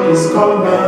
His command.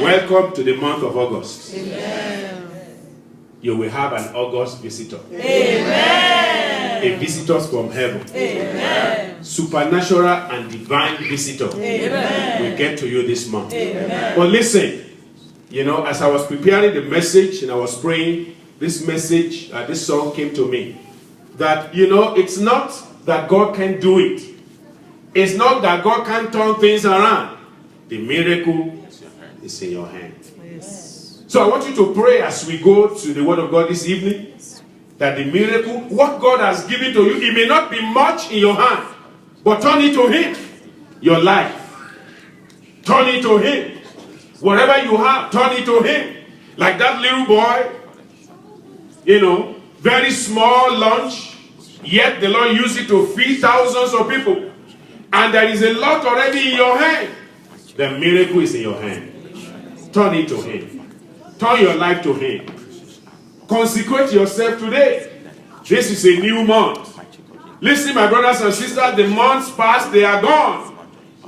Welcome to the month of August. Amen. You will have an August visitor. Amen. A visitor from heaven. Amen. Supernatural and divine visitor. Amen. Will get to you this month. Amen. But listen, you know, as I was preparing the message and I was praying, this message, this song came to me. That, you know, it's not that God can do it. It's not that God can turn things around. The miracle is in your hand. Yes. So I want you to pray as we go to the Word of God this evening, that the miracle, what God has given to you, it may not be much in your hand, but turn it to Him. Your life. Turn it to Him. Whatever you have, turn it to Him. Like that little boy, you know, very small lunch, yet the Lord used it to feed thousands of people. And there is a lot already in your hand. The miracle is in your hand. Turn it to Him. Turn your life to Him. Consecrate yourself today. This is a new month. Listen, my brothers and sisters, the months past, they are gone.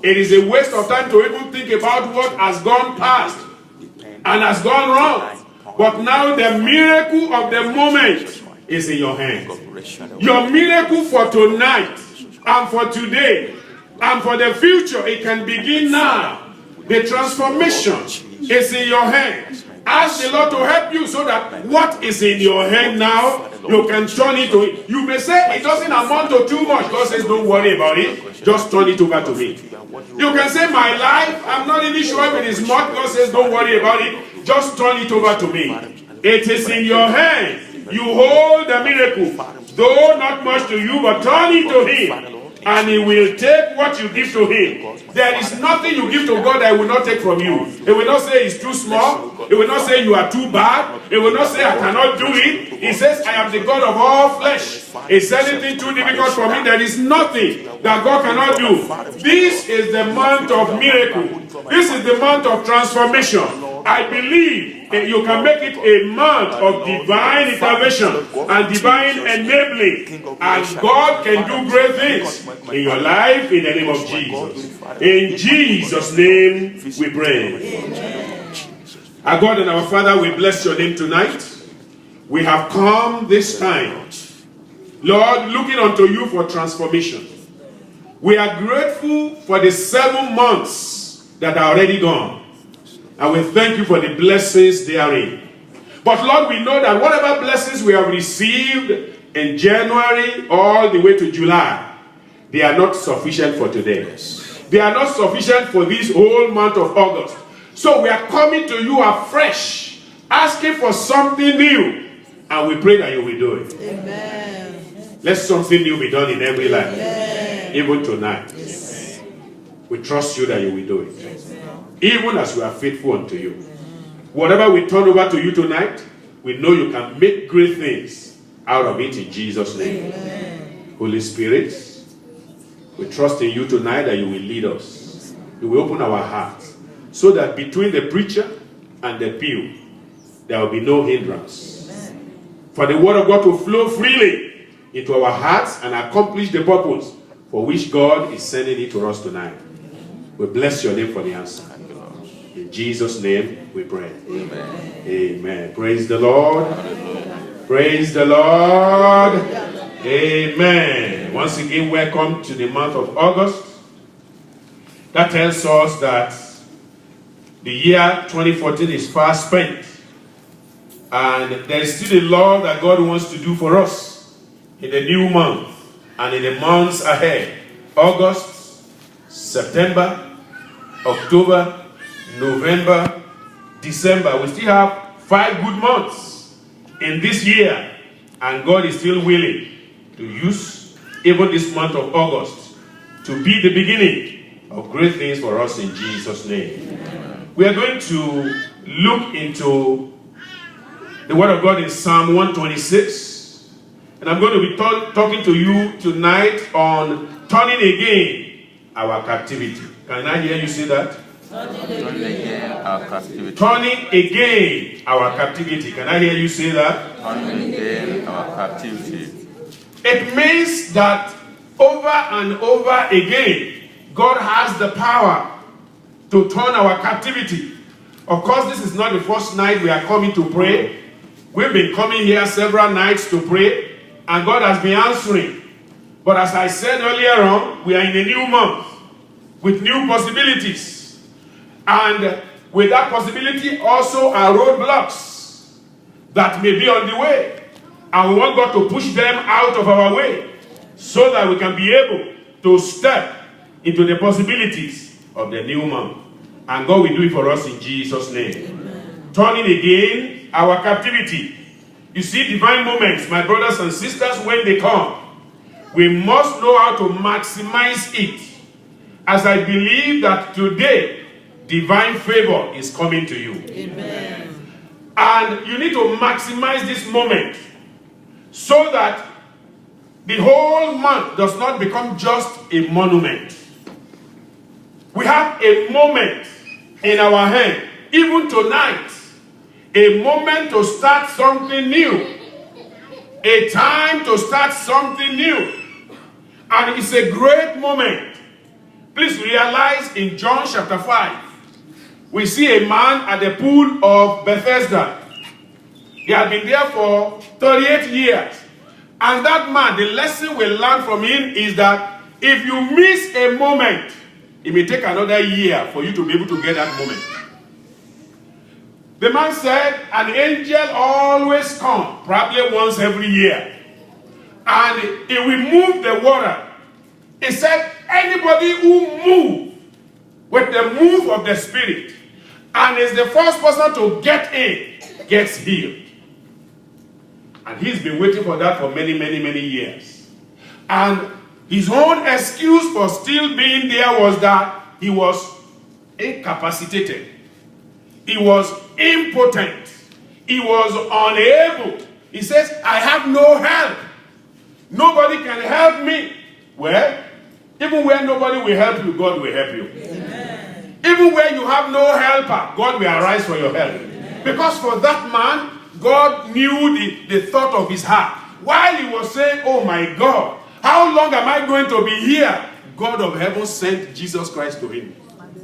It is a waste of time to even think about what has gone past and has gone wrong. But now the miracle of the moment is in your hand. Your miracle for tonight and for today and for the future, it can begin now. The transformation is in your hand. Ask the Lord to help you so that what is in your hand now, you can turn it to it. You may say it doesn't amount to too much. God says don't worry about it. Just turn it over to me. You can say my life, I'm not really sure if it is much. God says don't worry about it. Just turn it over to me. It is in your hand. You hold the miracle. Though not much to you, but turn it to Him. And He will take what you give to Him. There is nothing you give to God that He will not take from you. He will not say it's too small. He will not say you are too bad. He will not say I cannot do it. He says I am the God of all flesh. Is anything too difficult for me? There is nothing that God cannot do. This is the month of miracle. This is the month of transformation. I believe you can make it a month of divine intervention and divine enabling. And God can do great things in your life in the name of Jesus. In Jesus' name we pray. Our God and our Father, we bless your name tonight. We have come this time, Lord, looking unto you for transformation. We are grateful for the 7 months that are already gone. And we thank you for the blessings therein. But Lord, we know that whatever blessings we have received in January all the way to July, they are not sufficient for today. They are not sufficient for this whole month of August. So we are coming to you afresh, asking for something new. And we pray that you will do it. Amen. Let something new be done in every life. Amen. Even tonight. Yes. We trust you that you will do it. Amen. Even as we are faithful unto you. Whatever we turn over to you tonight, we know you can make great things out of it in Jesus' name. Amen. Holy Spirit, we trust in you tonight that you will lead us. You will open our hearts so that between the preacher and the pew, there will be no hindrance. Amen. For the word of God to flow freely into our hearts and accomplish the purpose for which God is sending it to us tonight. We bless your name for the answer. In Jesus' name we pray. Amen. Amen. Praise the Lord. Praise the Lord. Amen. Once again, welcome to the month of August. That tells us that the year 2014 is fast spent. And there is still a lot that God wants to do for us in the new month and in the months ahead. August, September, October, November, December. We still have 5 good months in this year. And God is still willing to use even this month of August to be the beginning of great things for us in Jesus' name. We are going to look into the Word of God in Psalm 126. And I'm going to be talking to you tonight on turning again our captivity. Can I hear you say that? Turning again our captivity. Turning again our captivity. Can I hear you say that? Turning again our captivity. It means that over and over again, God has the power to turn our captivity. Of course, this is not the first night we are coming to pray. We've been coming here several nights to pray, and God has been answering. But as I said earlier on, we are in a new month with new possibilities. And with that possibility also are roadblocks that may be on the way. And we want God to push them out of our way so that we can be able to step into the possibilities of the new month. And God will do it for us in Jesus' name. Amen. Turning again our captivity. You see, divine moments, my brothers and sisters, when they come, we must know how to maximize it. As I believe that today, divine favor is coming to you. Amen. And you need to maximize this moment so that the whole month does not become just a monument. We have a moment in our hand, even tonight, a moment to start something new, a time to start something new, and it's a great moment. Please realize in John chapter 5, we see a man at the pool of Bethesda. He had been there for 38 years. And that man, the lesson we learn from him is that if you miss a moment, it may take another year for you to be able to get that moment. The man said, an angel always comes, probably once every year. And he will move the water. He said, anybody who moves with the move of the Spirit and is the first person to get in, gets healed. And he's been waiting for that for many, many, many years. And his own excuse for still being there was that he was incapacitated. He was impotent. He was unable. He says, I have no help. Nobody can help me. Well, even where nobody will help you, God will help you. Amen. Even where you have no helper, God will arise for your help. Amen. Because for that man, God knew the thought of his heart. While he was saying, oh my God, how long am I going to be here? God of heaven sent Jesus Christ to him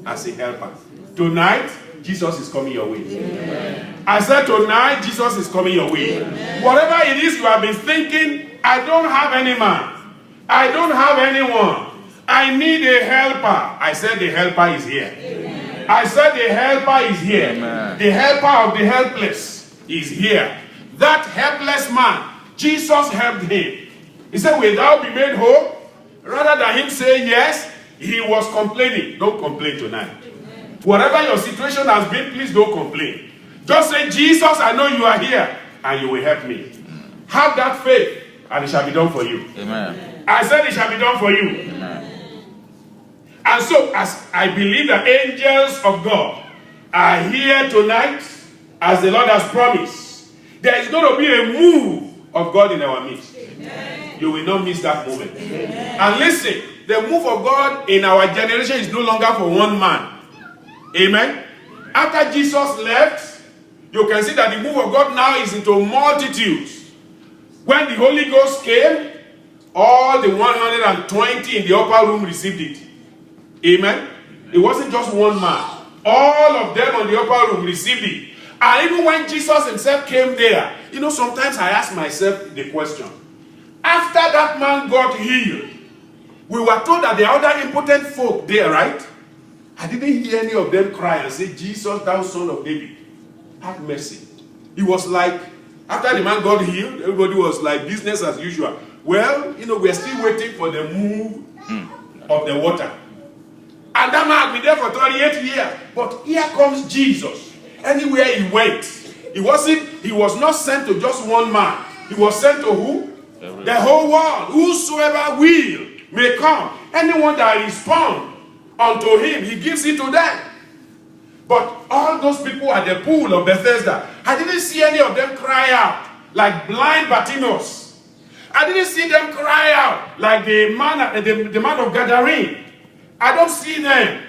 as a helper. Tonight, Jesus is coming your way. Amen. I said tonight, Jesus is coming your way. Amen. Whatever it is you have been thinking, I don't have any man. I don't have anyone. I need a helper. I said the helper is here. Amen. I said the helper is here. Amen. The helper of the helpless is here. That helpless man, Jesus helped him. He said, will thou be made whole? Rather than him say yes, he was complaining. Don't complain tonight. Amen. Whatever your situation has been, please don't complain. Just say, Jesus, I know you are here, and you will help me. Have that faith, and it shall be done for you. Amen. I said it shall be done for you. Amen. And so, as I believe the angels of God are here tonight, as the Lord has promised, there is going to be a move of God in our midst. Amen. You will not miss that moment. Amen. And listen, the move of God in our generation is no longer for one man. Amen. After Jesus left, you can see that the move of God now is into multitudes. When the Holy Ghost came, all the 120 in the upper room received it. Amen. It wasn't just one man. All of them on the upper room received it. And even when Jesus himself came there, you know, sometimes I ask myself the question. After that man got healed, we were told that there are other impotent folk there, right? I didn't hear any of them cry and say, Jesus, thou son of David, have mercy. It was like, after the man got healed, everybody was like business as usual. Well, you know, we're still waiting for the move of the water. And that man had been there for 38 years. But here comes Jesus. Anywhere he went, he was not sent to just one man. He was sent to who? The whole world. Whosoever will may come. Anyone that responds unto him, he gives it to them. But all those people at the pool of Bethesda, I didn't see any of them cry out like blind Bartimaeus. I didn't see them cry out like the man of Gadarene. I don't see them,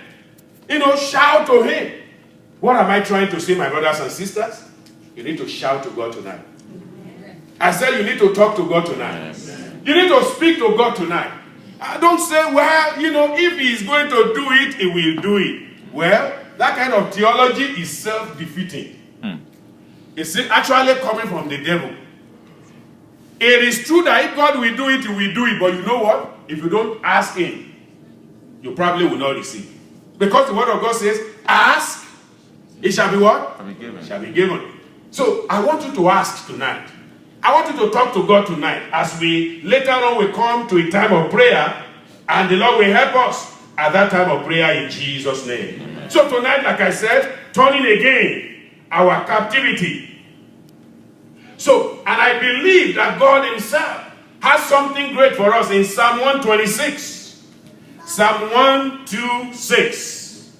you know, shout to him. What am I trying to say, my brothers and sisters? You need to shout to God tonight. I said you need to talk to God tonight. You need to speak to God tonight. I don't say, well, you know, if he's going to do it, he will do it. Well, that kind of theology is self-defeating. It's actually coming from the devil. It is true that if God will do it, he will do it. But you know what? If you don't ask him, you probably will not receive. Because the word of God says, ask, it shall be what? Shall be given. Shall be given. So I want you to ask tonight. I want you to talk to God tonight as we later on will come to a time of prayer, and the Lord will help us at that time of prayer in Jesus' name. Amen. So tonight, like I said, turning again our captivity. So, and I believe that God himself has something great for us in Psalm 126. Psalm 126.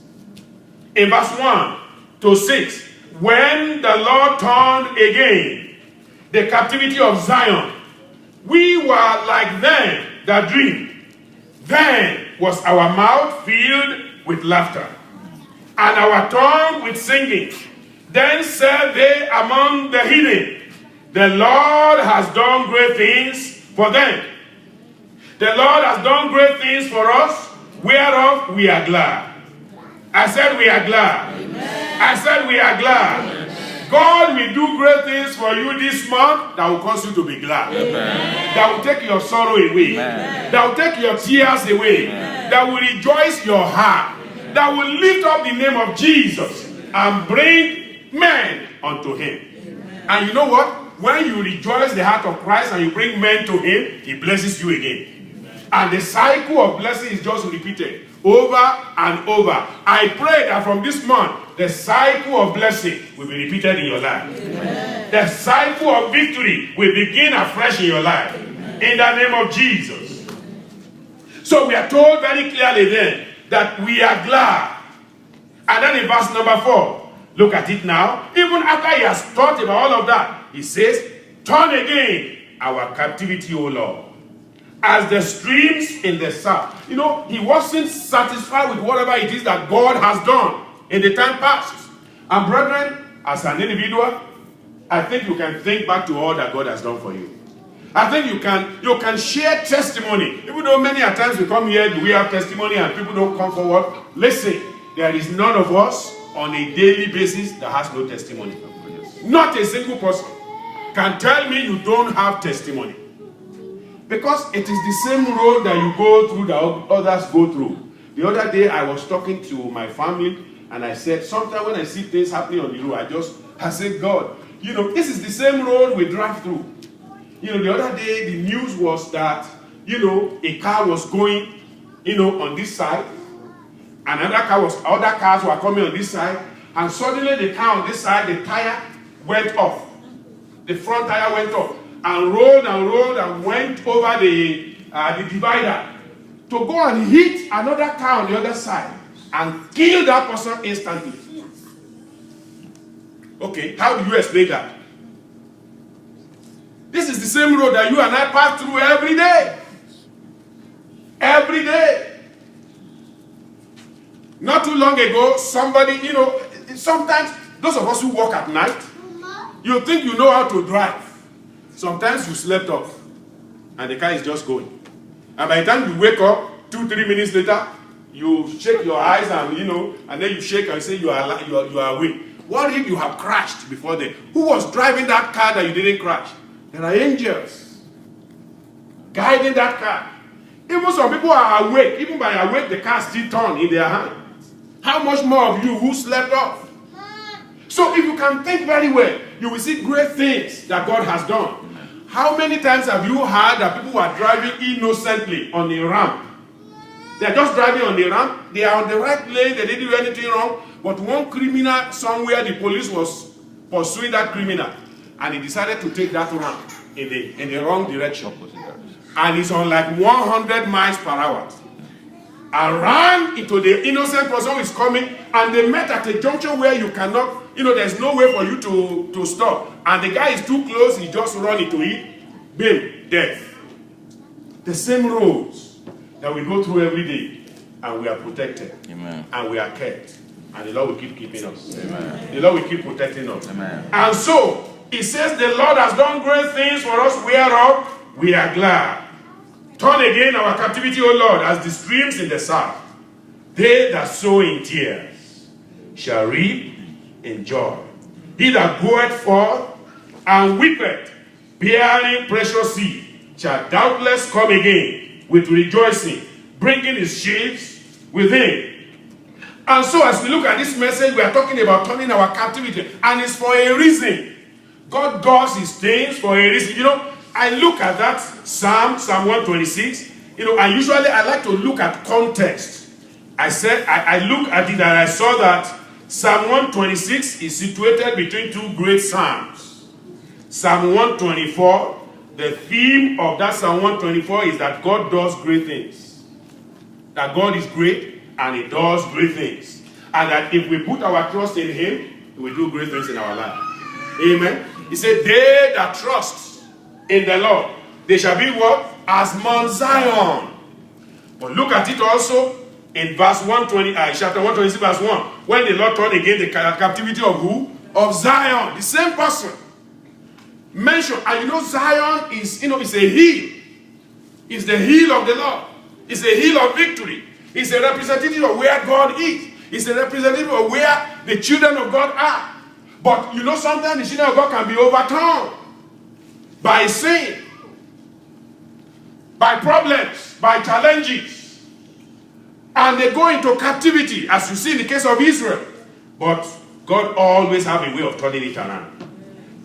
In verse 1 to 6. When the Lord turned again the captivity of Zion, we were like them that dream. Then was our mouth filled with laughter, and our tongue with singing. Then said they among the heathen, the Lord has done great things for them. The Lord has done great things for us, whereof we are glad. I said we are glad. Amen. I said we are glad. Amen. God will do great things for you this month that will cause you to be glad. Amen. That will take your sorrow away. Amen. That will take your tears away. Amen. That will rejoice your heart. Amen. That will lift up the name of Jesus and bring men unto him. Amen. And you know what? When you rejoice the heart of Christ and you bring men to him, he blesses you again. Amen. And the cycle of blessing is just repeated over and over. I pray that from this month, the cycle of blessing will be repeated in your life. Amen. The cycle of victory will begin afresh in your life. Amen. In the name of Jesus. So we are told very clearly then that we are glad. And then in verse number 4, look at it now. Even after he has thought about all of that, he says, turn again our captivity, O Lord, as the streams in the south. You know, he wasn't satisfied with whatever it is that God has done in the time past. And brethren, as an individual, I think you can think back to all that God has done for you. I think you can share testimony. Even though many a times we come here, we have testimony and people don't come forward. Listen, there is none of us on a daily basis that has no testimony. Not a single person can tell me you don't have testimony. Because it is the same road that you go through that others go through. The other day I was talking to my family and I said, sometimes when I see things happening on the road, I said, God, you know, this is the same road we drive through. You know, the other day the news was that, you know, a car was going, you know, on this side. Other cars were coming on this side. And suddenly the car on this side, the tire went off. The front tire went off. And rolled and went over the divider to go and hit another car on the other side and kill that person instantly. Okay, how do you explain that? This is the same road that you and I pass through every day. Every day. Not too long ago, somebody, you know, sometimes those of us who walk at night, you think you know how to drive. Sometimes you slept off and the car is just going. And by the time you wake up, 2-3 minutes later, you shake your eyes and, you know, and then you shake and say you are awake. What if you have crashed before then? Who was driving that car that you didn't crash? There are angels guiding that car. Even some people are awake. Even by awake, the car still turned in their hand. How much more of you who slept off? So if you can think very well, you will see great things that God has done. How many times have you heard that people were driving innocently on the ramp? They are just driving on the ramp. They are on the right lane. They didn't do anything wrong. But one criminal somewhere, the police was pursuing that criminal. And he decided to take that ramp in the wrong direction. And it's on like 100 miles per hour. And ran into the innocent person who is coming. And they met at a junction where you cannot, you know, there's no way for you to stop. And the guy is too close, he just run into it. Boom, death. The same roads that we go through every day. And we are protected. Amen. And we are kept. And the Lord will keep keeping us. Amen. The Lord will keep protecting us. Amen. And so, it says the Lord has done great things for us, whereof we are glad. Turn again our captivity, O Lord, as the streams in the south. They that sow in tears shall reap in joy. He that goeth forth and weepeth, bearing precious seed, shall doubtless come again with rejoicing, bringing his sheaves with him. And so as we look at this message, we are talking about turning our captivity, and it's for a reason. God does his things for a reason. You know, I look at that Psalm 126, you know, and usually I like to look at context. I look at it and I saw that Psalm 126 is situated between two great psalms. Psalm 124, the theme of that Psalm 124 is that God does great things. That God is great and he does great things. And that if we put our trust in him, he will do great things in our life. Amen. He said, they that trust in the Lord, they shall be what? As Mount Zion. But look at it also in verse 120, chapter 126, verse 1. When the Lord turned again the captivity of who? Of Zion. The same person mentioned. And you know, Zion is, is a hill. It's the hill of the Lord. It's a hill of victory. It's a representative of where God is. It's a representative of where the children of God are. But you know, sometimes the children of God can be overturned by sin, by problems, by challenges. And they go into captivity, as you see in the case of Israel. But God always has a way of turning it around.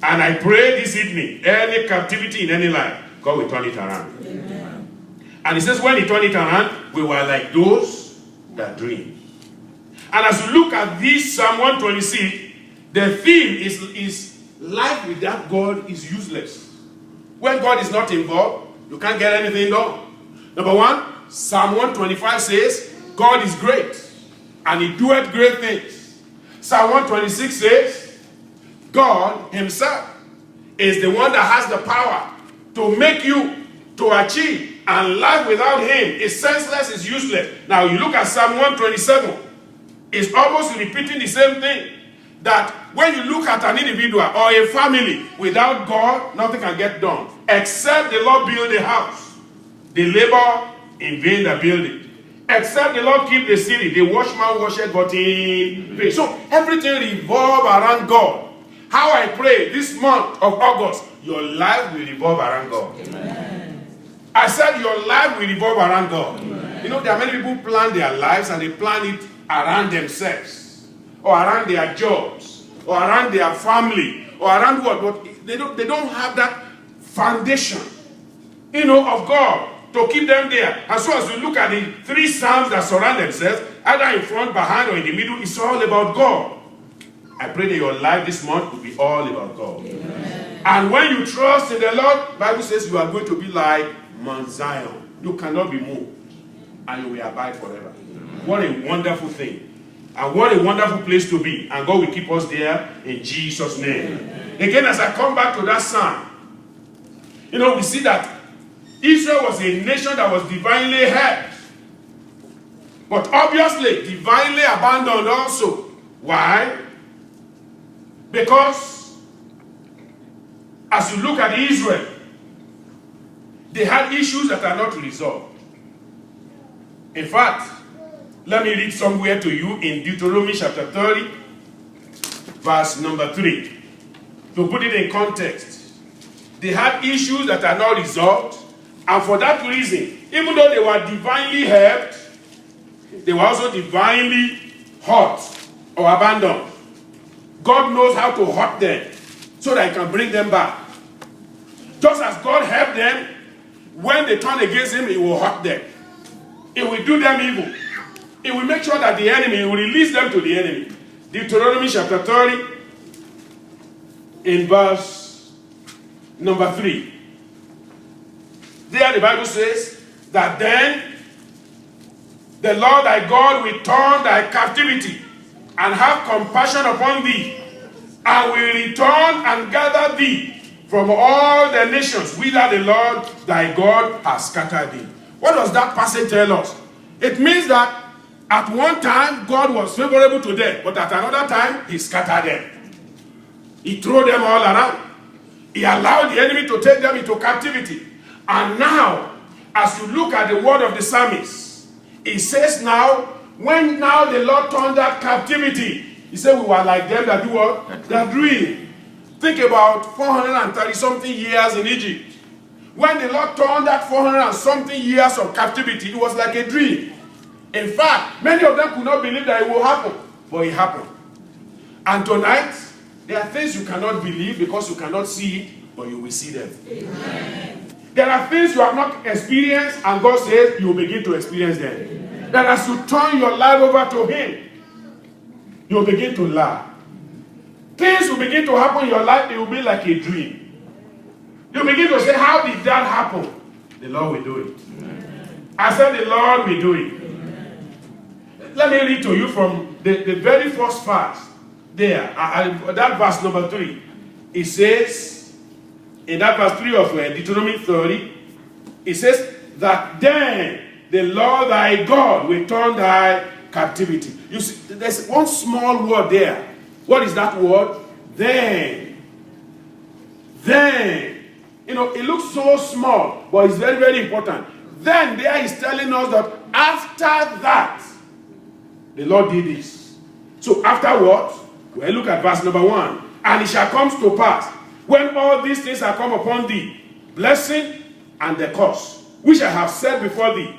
And I pray this evening, any captivity in any life, God will turn it around. Amen. And he says, when he turned it around, we were like those that dream. And as you look at this Psalm 126, the theme is life without God is useless. When God is not involved, you can't get anything done. Number one, Psalm 125 says, God is great, and he doeth great things. Psalm 126 says, God himself is the one that has the power to make you to achieve, and life without him is senseless, is useless. Now you look at Psalm 127, it's almost repeating the same thing. That when you look at an individual or a family, without God, nothing can get done. Except the Lord build a house, they labor in vain that build it. Except the Lord keep the city, the watchman watcheth but in vain. So everything revolves around God. How I pray this month of August, your life will revolve around God. Amen. I said your life will revolve around God. Amen. You know, there are many people who plan their lives and they plan it around themselves, or around their jobs, or around their family, or around what? But they don't have that foundation, of God to keep them there. And so as you look at the three psalms that surround themselves, either in front, behind, or in the middle, it's all about God. I pray that your life this month will be all about God. Amen. And when you trust in the Lord, the Bible says you are going to be like Mount Zion. You cannot be moved, and you will abide forever. What a wonderful thing. And what a wonderful place to be. And God will keep us there in Jesus' name. Amen. Again, as I come back to that psalm, we see that Israel was a nation that was divinely helped. But obviously, divinely abandoned also. Why? Because as you look at Israel, they had issues that are not resolved. In fact, let me read somewhere to you in Deuteronomy chapter 30, verse number 3. To put it in context, they had issues that are not resolved, and for that reason, even though they were divinely helped, they were also divinely hurt or abandoned. God knows how to hurt them so that he can bring them back. Just as God helped them, when they turn against him, he will hurt them. He will do them evil. He will make sure that the enemy, will release them to the enemy. Deuteronomy chapter 30, in verse number 3. There the Bible says that then the Lord thy God will turn thy captivity and have compassion upon thee, and will return and gather thee from all the nations whither the Lord thy God has scattered thee. What does that passage tell us? It means that at one time God was favorable to them, but at another time he scattered them. He threw them all around. He allowed the enemy to take them into captivity. And now, as you look at the word of the psalmist, it says now, when now the Lord turned that captivity, He said we were like them that do what? That dream. Think about 430 something years in Egypt. When the Lord turned that 400 and something years of captivity, it was like a dream. In fact, many of them could not believe that it will happen, but it happened. And tonight, there are things you cannot believe because you cannot see it, but you will see them. Amen. There are things you have not experienced, and God says you will begin to experience them. Amen. That as you turn your life over to Him, you will begin to laugh. Things will begin to happen in your life, it will be like a dream. You begin to say, how did that happen? The Lord will do it. Amen. I said, the Lord will do it. Amen. Let me read to you from the very first verse there. That verse number 3. It says, in that verse 3 of Deuteronomy 30, it says, that then the Lord thy God will turn thy captivity. You see, there's one small word there. What is that word? Then. Then. You know, it looks so small, but it's very, very important. Then there is telling us that after that, the Lord did this. So after what? Well, look at verse number 1. And it shall come to pass, when all these things are come upon thee, blessing and the curse, which I have said before thee,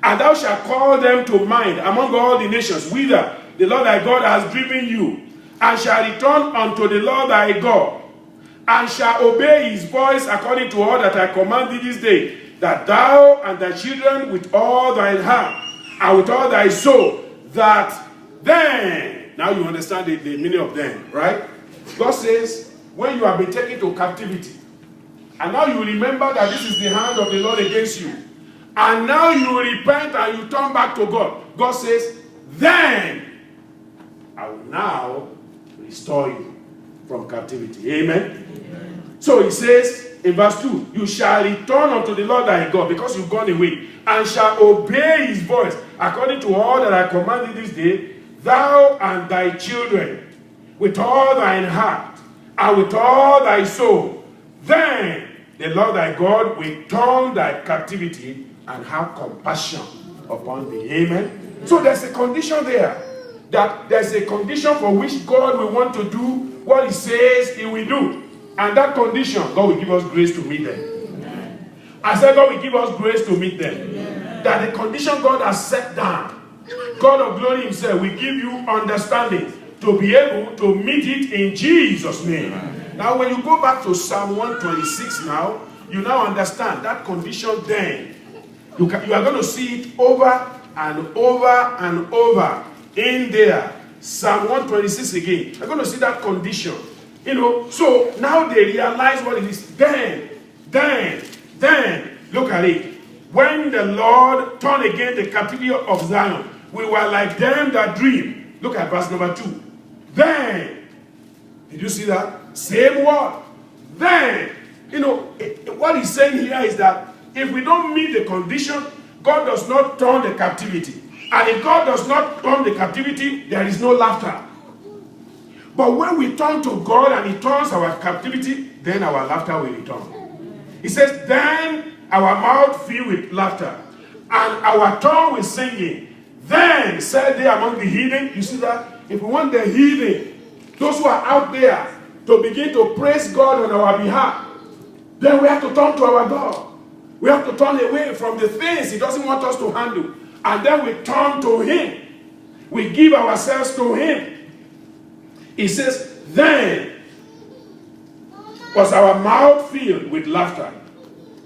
and thou shalt call them to mind among all the nations, whither the Lord thy God has driven you, and shall return unto the Lord thy God, and shall obey his voice according to all that I command thee this day, that thou and thy children with all thine heart and with all thy soul, that then, now you understand the meaning of them, right? God says, when you have been taken to captivity, and now you remember that this is the hand of the Lord against you, and now you repent and you turn back to God, God says, then I will now restore you from captivity. Amen? Amen. So he says in verse 2, you shall return unto the Lord thy God, because you've gone away, and shall obey his voice according to all that I command thee this day, thou and thy children with all thine heart and with all thy soul. Then the Lord thy God will turn thy captivity and have compassion upon thee. Amen. So there's a condition there. That there's a condition for which God will want to do what he says he will do. And that condition, God will give us grace to meet them. Amen. I said God will give us grace to meet them. Amen. That the condition God has set down, God of glory himself will give you understanding to be able to meet it in Jesus' name. Amen. Now when you go back to Psalm 126 now, you now understand that condition then. You are going to see it over and over and over in there. Psalm 126 again. You're going to see that condition. You know, so now they realize what it is. Then, look at it. When the Lord turned again the captivity of Zion, we were like them that dream. Look at verse number 2. Then, did you see that? Same word. Then, you know, what he's saying here is that if we don't meet the condition, God does not turn the captivity. And if God does not turn the captivity, there is no laughter. But when we turn to God and he turns our captivity, then our laughter will return. He says, then our mouth filled with laughter, and our tongue with singing. Then said they among the heathen, you see that? If we want the heathen, those who are out there, to begin to praise God on our behalf, then we have to turn to our God. We have to turn away from the things he doesn't want us to handle. And then we turn to him. We give ourselves to him. He says, then was our mouth filled with laughter,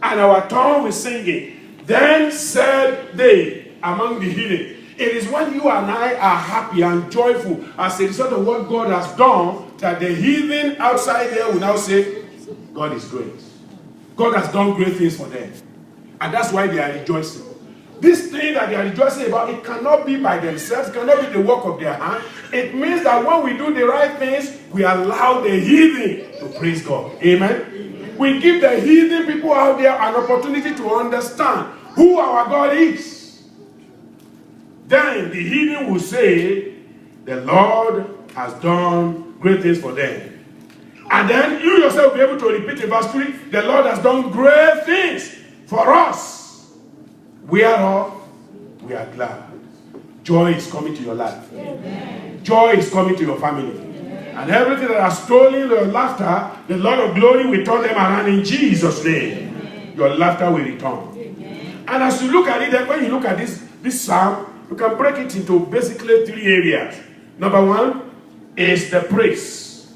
and our tongue with singing. Then said they among the heathen. It is when you and I are happy and joyful as a result of what God has done, that the heathen outside there will now say, God is great. God has done great things for them. And that's why they are rejoicing. This thing that they are rejoicing about, it cannot be by themselves, it cannot be the work of their hand. It means that when we do the right things, we allow the heathen to praise God. Amen? Amen. We give the heathen people out there an opportunity to understand who our God is. Then the heathen will say, the Lord has done great things for them. And then you yourself will be able to repeat in verse 3, the Lord has done great things for us. Whereof we are glad. Joy is coming to your life. Amen. joy is coming to your family. And everything that has stolen your laughter, the Lord of glory will turn them around in Jesus' name. Your laughter will return. And as you look at it, when you look at this psalm, you can break it into basically 3 areas. Number 1 is the praise.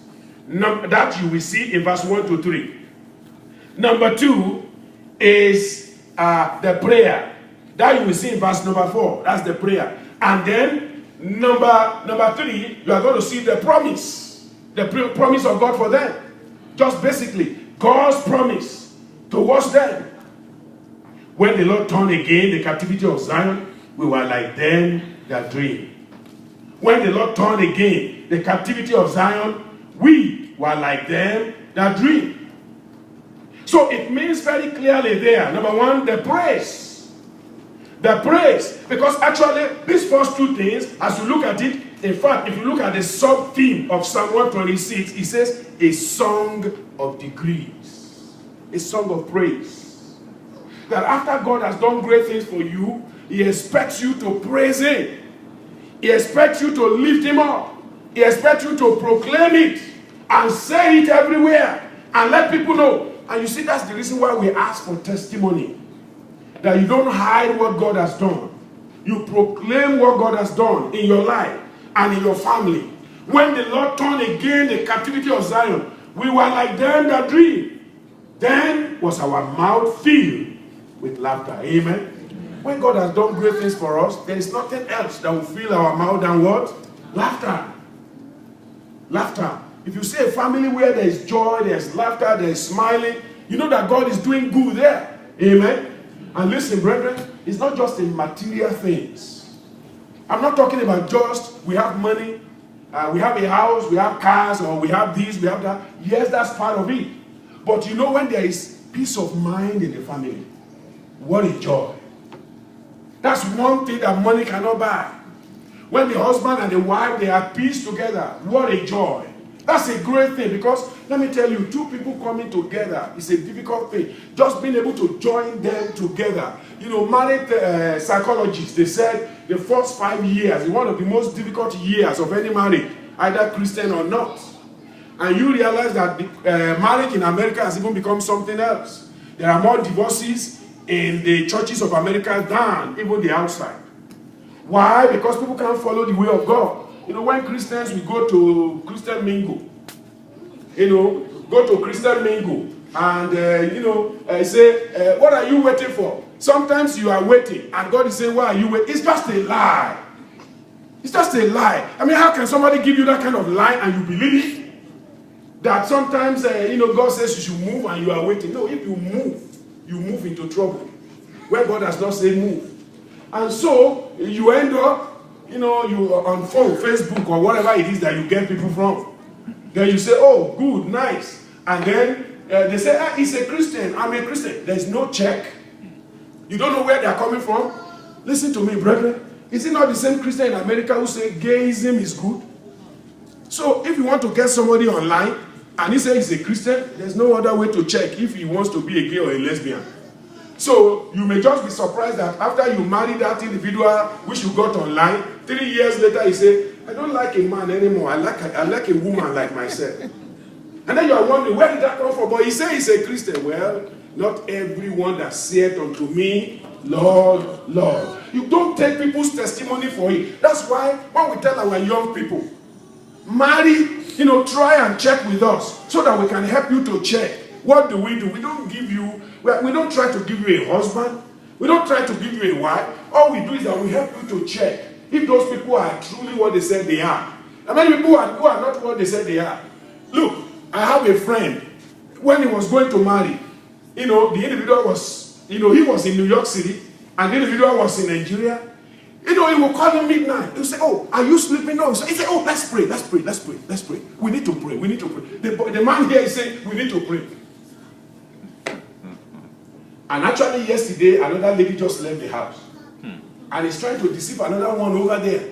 That you will see in verse 1 to 3. Number 2 is the prayer. That you will see in verse number 4. That's the prayer. And then number 3, you are going to see the promise. The promise of God for them. Just basically, God's promise towards them. When the Lord turned again the captivity of Zion, we were like them that dream. When the Lord turned again the captivity of Zion, we were like them that dream. So it means very clearly there, number 1, the praise. The praise. Because actually, these first 2 things, as you look at it, in fact, if you look at the sub-theme of Psalm 126, it says, a song of degrees. A song of praise. That after God has done great things for you, He expects you to praise Him. He expects you to lift Him up. He expects you to proclaim it and say it everywhere and let people know. And you see, that's the reason why we ask for testimony. That you don't hide what God has done. You proclaim what God has done in your life and in your family. When the Lord turned again the captivity of Zion, we were like them that dream. Then was our mouth filled with laughter. Amen. When God has done great things for us, there is nothing else that will fill our mouth than what? Laughter. Laughter. If you see a family where there is joy, there is laughter, there is smiling, you know that God is doing good there. Amen. And listen, brethren, it's not just in material things. I'm not talking about just we have money, we have a house, we have cars, or we have this, we have that. Yes, that's part of it. But you know, when there is peace of mind in the family, what a joy. That's one thing that money cannot buy. When the husband and the wife, they have peace together, what a joy. That's a great thing, because let me tell you, 2 people coming together is a difficult thing. Just being able to join them together. You know, married psychologists, they said the first 5 years is one of the most difficult years of any marriage, either Christian or not. And you realize that marriage in America has even become something else. There are more divorces in the churches of America than even the outside. Why? Because people can't follow the way of God. You know, when Christians, we go to Christian mingle. You know, go to Christian mingle. And, you know, say, what are you waiting for? Sometimes you are waiting. And God is saying, why are you waiting? It's just a lie. It's just a lie. I mean, how can somebody give you that kind of lie and you believe it? That sometimes, you know, God says you should move and you are waiting. No, if you move into trouble. Where God has not said move. And so, you end up, you know, you are on phone, Facebook, or whatever it is that you get people from. Then you say, oh, good, nice. And then they say, he's a Christian, I'm a Christian. There's no check. You don't know where they're coming from. Listen to me, brethren. Is it not the same Christian in America who say gayism is good? So, if you want to get somebody online, and he says he's a Christian, there's no other way to check if he wants to be a gay or a lesbian. So, you may just be surprised that after you marry that individual which you got online, 3 years later he say, I don't like a man anymore, I like a woman like myself. And then you are wondering, where did that come from? But he says he's a Christian. Well, not everyone that saith unto me, Lord, Lord. You don't take people's testimony for it. That's why when we tell our young people, marry, you know, try and check with us so that we can help you to check. What do? We don't give you, we don't try to give you a husband. We don't try to give you a wife. All we do is that we help you to check if those people are truly what they said they are. And many people who are not what they said they are. Look, I have a friend, when he was going to marry, you know, the individual was, you know, he was in New York City, and the individual was in Nigeria. You know, he will call him midnight. He'll say, oh, are you sleeping? No. He said, oh, let's pray, let's pray, let's pray, let's pray. We need to pray, we need to pray. The man here is saying, we need to pray. And actually yesterday, another lady just left the house. And he's trying to deceive another one over there.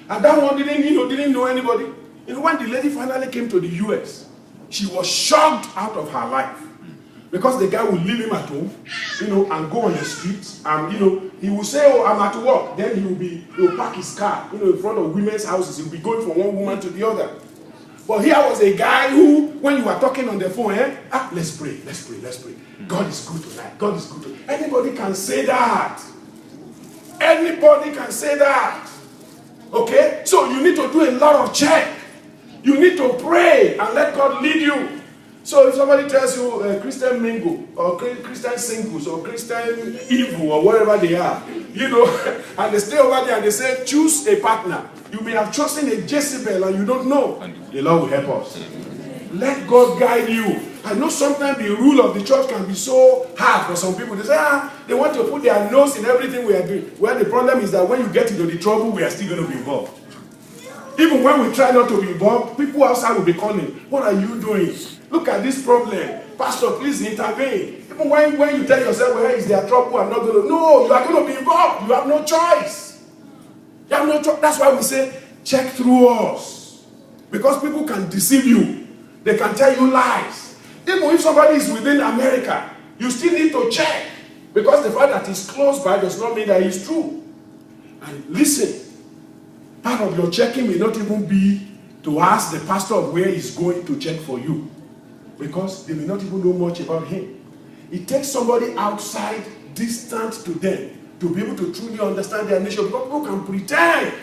And that one didn't know anybody. You know, when the lady finally came to the US, she was shocked out of her life. Because the guy will leave him at home, and go on the streets, and he will say, "Oh, I'm at work." Then he will park his car, in front of women's houses. He'll be going from one woman to the other. But here was a guy who, when you were talking on the phone, let's pray. God is good tonight. God is good. Anybody can say that. Anybody can say that. Okay? So you need to do a lot of check. You need to pray and let God lead you. So if somebody tells you Christian mingle, or Christian singles, or Christian evil, or whatever they are, and they stay over there and they say, choose a partner. You may have chosen a Jezebel and you don't know. The Lord will help us. Let God guide you. I know sometimes the rule of the church can be so hard for some people. They say, they want to put their nose in everything we are doing. Well, the problem is that when you get into the trouble, we are still going to be involved. Even when we try not to be involved, people outside will be calling, what are you doing? Look at this problem. Pastor, please intervene. Even when you tell yourself, where is there trouble, I'm not going to. No, you are going to be involved. You have no choice. You have no choice. That's why we say, check through us. Because people can deceive you. They can tell you lies. Even if somebody is within America, you still need to check. Because the fact that he's close by does not mean that he's true. And listen, part of your checking may not even be to ask the pastor of where he's going to check for you. Because they may not even know much about him. It takes somebody outside, distant to them, to be able to truly understand their nature. Because people can pretend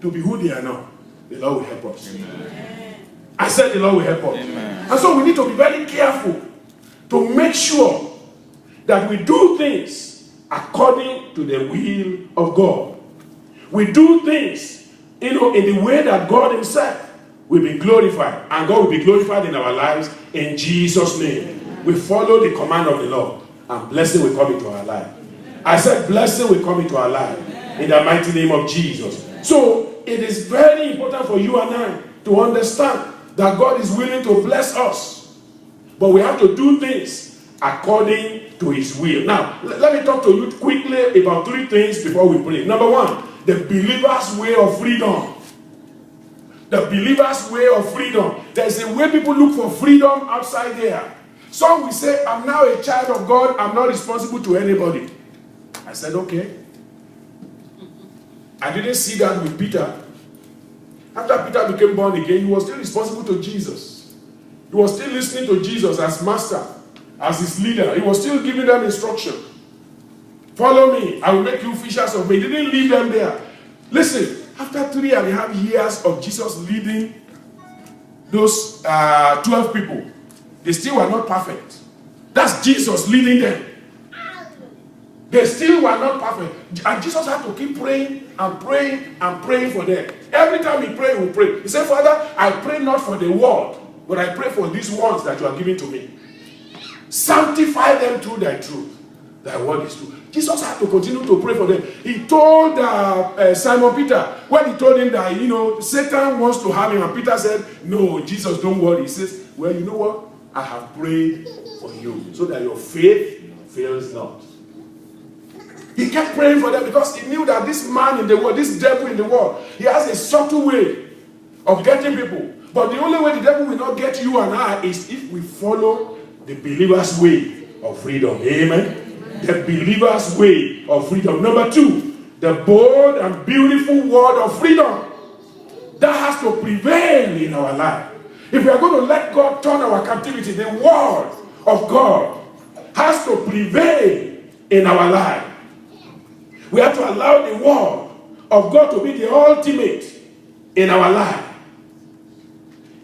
to be who they are not. The Lord will help us. Amen. I said the Lord will help us. Amen. And so we need to be very careful to make sure that we do things according to the will of God. We do things, in the way that God himself will be glorified. And God will be glorified in our lives in Jesus' name. We follow the command of the Lord, and blessing will come into our life. I said blessing will come into our life in the mighty name of Jesus. So it is very important for you and I to understand that God is willing to bless us, but we have to do things according to his will. Now, let me talk to you quickly about three things before we pray. Number one, the believer's way of freedom. The believer's way of freedom. There's a way people look for freedom outside there. Some will say, I'm now a child of God, I'm not responsible to anybody. I said, okay. I didn't see that with Peter. After Peter became born again, he was still responsible to Jesus. He was still listening to Jesus as master, as his leader. He was still giving them instruction. Follow me, I will make you fishers of men. He didn't leave them there. Listen, after 3.5 years of Jesus leading those 12 people, they still were not perfect. That's Jesus leading them. They still were not perfect. And Jesus had to keep praying and praying and praying for them. Every time he prayed, he would pray. He said, Father, I pray not for the world, but I pray for these ones that you are giving to me. Sanctify them through thy truth. Thy word is true. Jesus had to continue to pray for them. He told Simon Peter, when he told him that, Satan wants to have him, and Peter said, no, Jesus, don't worry. He says, well, you know what? I have prayed for you so that your faith fails not. He kept praying for them because he knew that this man in the world, this devil in the world, he has a subtle way of getting people. But the only way the devil will not get you and I is if we follow the believer's way of freedom. Amen. The believer's way of freedom. Number two, the bold and beautiful word of freedom. That has to prevail in our life. If we are going to let God turn our captivity, the word of God has to prevail in our life. We have to allow the word of God to be the ultimate in our life.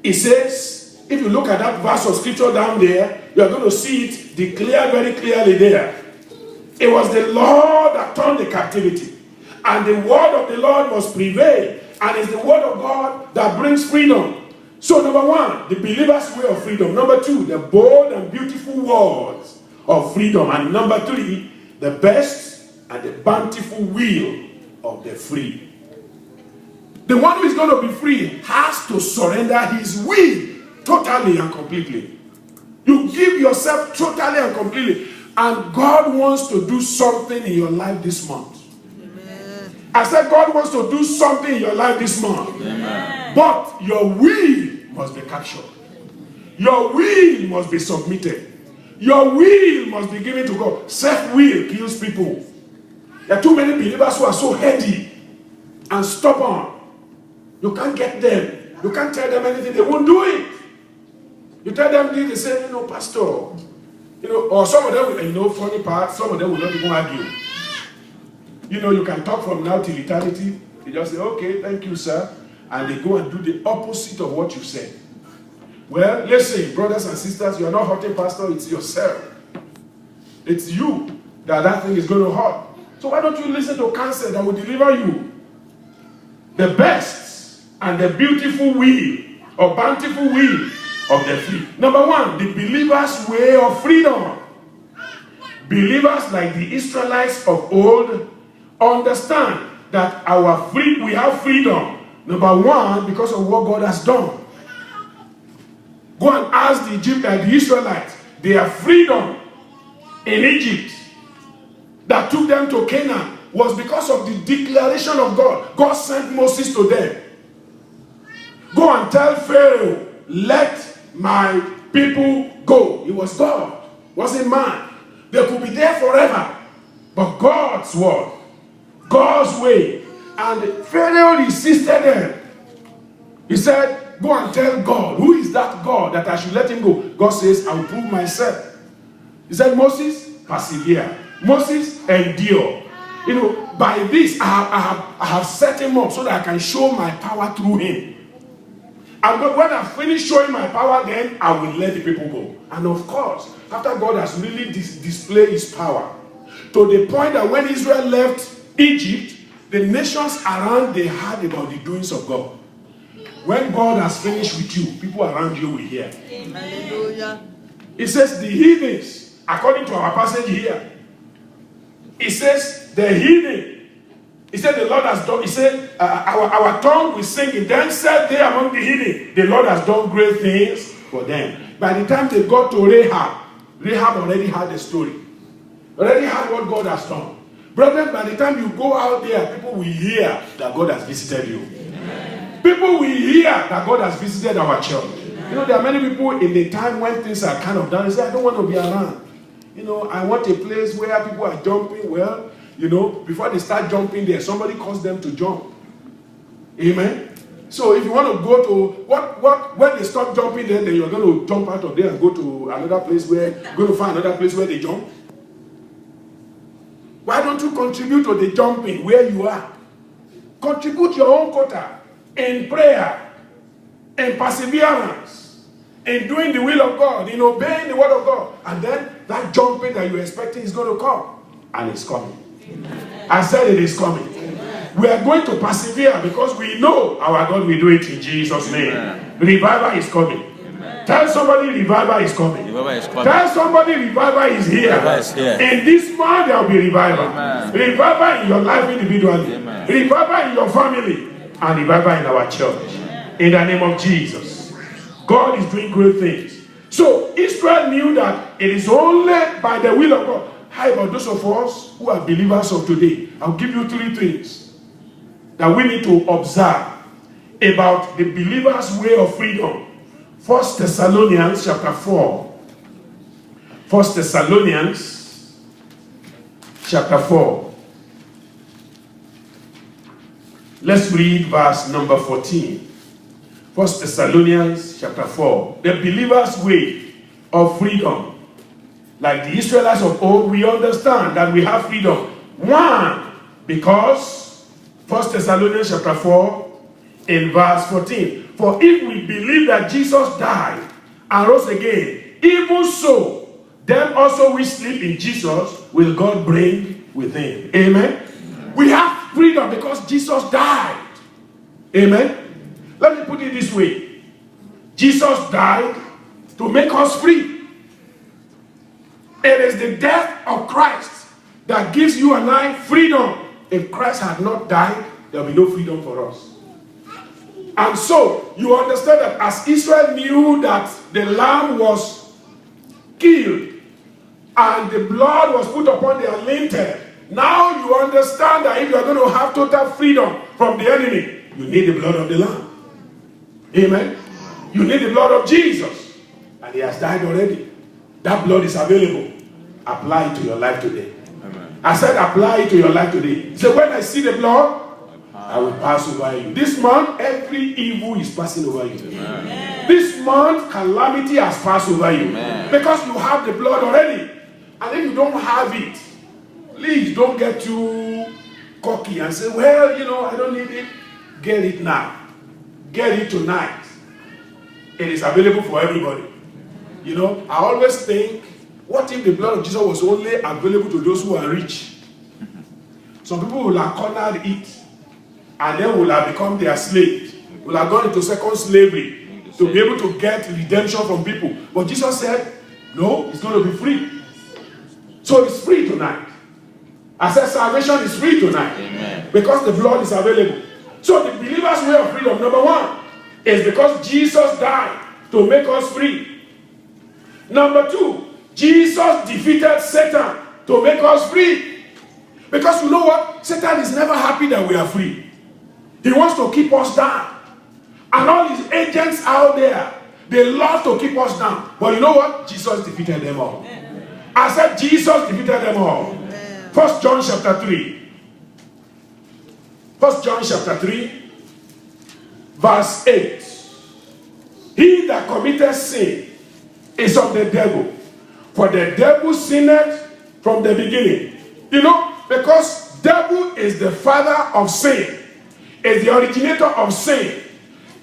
It says, if you look at that verse of scripture down there, you are going to see it declared very clearly there. It was the Lord that turned the captivity. And the word of the Lord must prevail. And it's the word of God that brings freedom. So number one, the believer's way of freedom. Number two, the bold and beautiful words of freedom. And number three, the best and the bountiful will of the free. The one who is going to be free has to surrender his will totally and completely. You give yourself totally and completely. And God wants to do something in your life this month. Amen. I said God wants to do something in your life this month. Amen. But your will must be captured. Your will must be submitted. Your will must be given to God. Self-will kills people. There are too many believers who are so heady and stubborn. You can't get them. You can't tell them anything. They won't do it. You tell them this, they say, pastor. Or some of them will, funny part, some of them will not even argue. You can talk from now till eternity. You just say, okay, thank you, sir. And they go and do the opposite of what you said. Well, listen, brothers and sisters, you are not hurting pastor, it's yourself. It's you that thing is going to hurt. So why don't you listen to counsel that will deliver you? The best and the beautiful will or bountiful will of the free. Number one, the believer's way of freedom. Believers like the Israelites of old understand that we have freedom. Number one, because of what God has done. Go and ask the Israelites, their freedom in Egypt that took them to Canaan was because of the declaration of God. God sent Moses to them. Go and tell Pharaoh, let my people go. It was God, it wasn't man. They could be there forever. But God's word, God's way. And Pharaoh resisted them. He said, go and tell God. Who is that God that I should let him go? God says, I will prove myself. He said, Moses, persevere. Moses, endure. By this, I have set him up so that I can show my power through him. And when I finish showing my power, then I will let the people go. And of course, after God has really displayed his power, to the point that when Israel left Egypt, the nations around, they heard about the doings of God. When God has finished with you, people around you will hear. Hallelujah. It says the heathens, according to our passage here, it says the heathen. He said the Lord has done, he said our tongue will sing it. Then said they among the heathen, the Lord has done great things for them. By the time they got to Rahab already had the story. Already had what God has done. Brethren, by the time you go out there, people will hear that God has visited you. Amen. People will hear that God has visited our church. Amen. There are many people in the time when things are kind of down, they say, I don't want to be around. I want a place where people are jumping. Well, before they start jumping there, somebody calls them to jump. Amen. So if you want to go to, when they stop jumping there, then you're going to jump out of there and go to another place where, go to find another place where they jump. Why don't you contribute to the jumping where you are? Contribute your own quota in prayer, in perseverance, in doing the will of God, in obeying the word of God. And then that jumping that you're expecting is going to come. And it's coming. Amen. I said it is coming. Amen. We are going to persevere because we know our God will do it in Jesus' name. Amen. Revival is coming. Amen. Tell somebody revival is coming. Revival is coming. Tell somebody revival is here. Revival is here. In this month there will be revival. Amen. Revival in your life individually. Amen. Revival in your family. And revival in our church. Amen. In the name of Jesus. God is doing great things. So Israel knew that it is only by the will of God. How about those of us who are believers of today? I'll give you 3 things that we need to observe about the believer's way of freedom. 1 Thessalonians chapter 4. 1 Thessalonians chapter 4. Let's read verse number 14. 1 Thessalonians chapter 4. The believer's way of freedom. Like the Israelites of old, we understand that we have freedom. One, because 1 Thessalonians chapter 4 in verse 14. For if we believe that Jesus died and rose again, even so, them also we sleep in Jesus will God bring with him. Amen? We have freedom because Jesus died. Amen? Let me put it this way. Jesus died to make us free. It is the death of Christ that gives you and I freedom. If Christ had not died, there will be no freedom for us. And so, you understand that as Israel knew that the lamb was killed and the blood was put upon their lintel, now you understand that if you are going to have total freedom from the enemy, you need the blood of the lamb. Amen? You need the blood of Jesus. And he has died already. That blood is available. Apply it to your life today. Amen. I said apply it to your life today. He said, when I see the blood, I will pass over you. This month, every evil is passing over you. Amen. This month, calamity has passed over you. Amen. Because you have the blood already. And if you don't have it, please don't get too cocky and say, well, you know, I don't need it. Get it now. Get it tonight. It is available for everybody. You know, I always think, what if the blood of Jesus was only available to those who are rich? Some people will have cornered it and then will have become their slaves. Will have gone into second slavery to be able to get redemption from people. But Jesus said, no, it's going to be free. So it's free tonight. I said salvation is free tonight. Amen. Because the blood is available. So the believer's way of freedom, number one, is because Jesus died to make us free. Number two, Jesus defeated Satan to make us free. Because you know what? Satan is never happy that we are free. He wants to keep us down. And all his agents out there, they love to keep us down. But you know what? Jesus defeated them all. I said Jesus defeated them all. 1 John chapter 3. 1 John chapter 3, verse 8. He that committeth sin is of the devil. For the devil sinned from the beginning. You know, because devil is the father of sin. Is the originator of sin.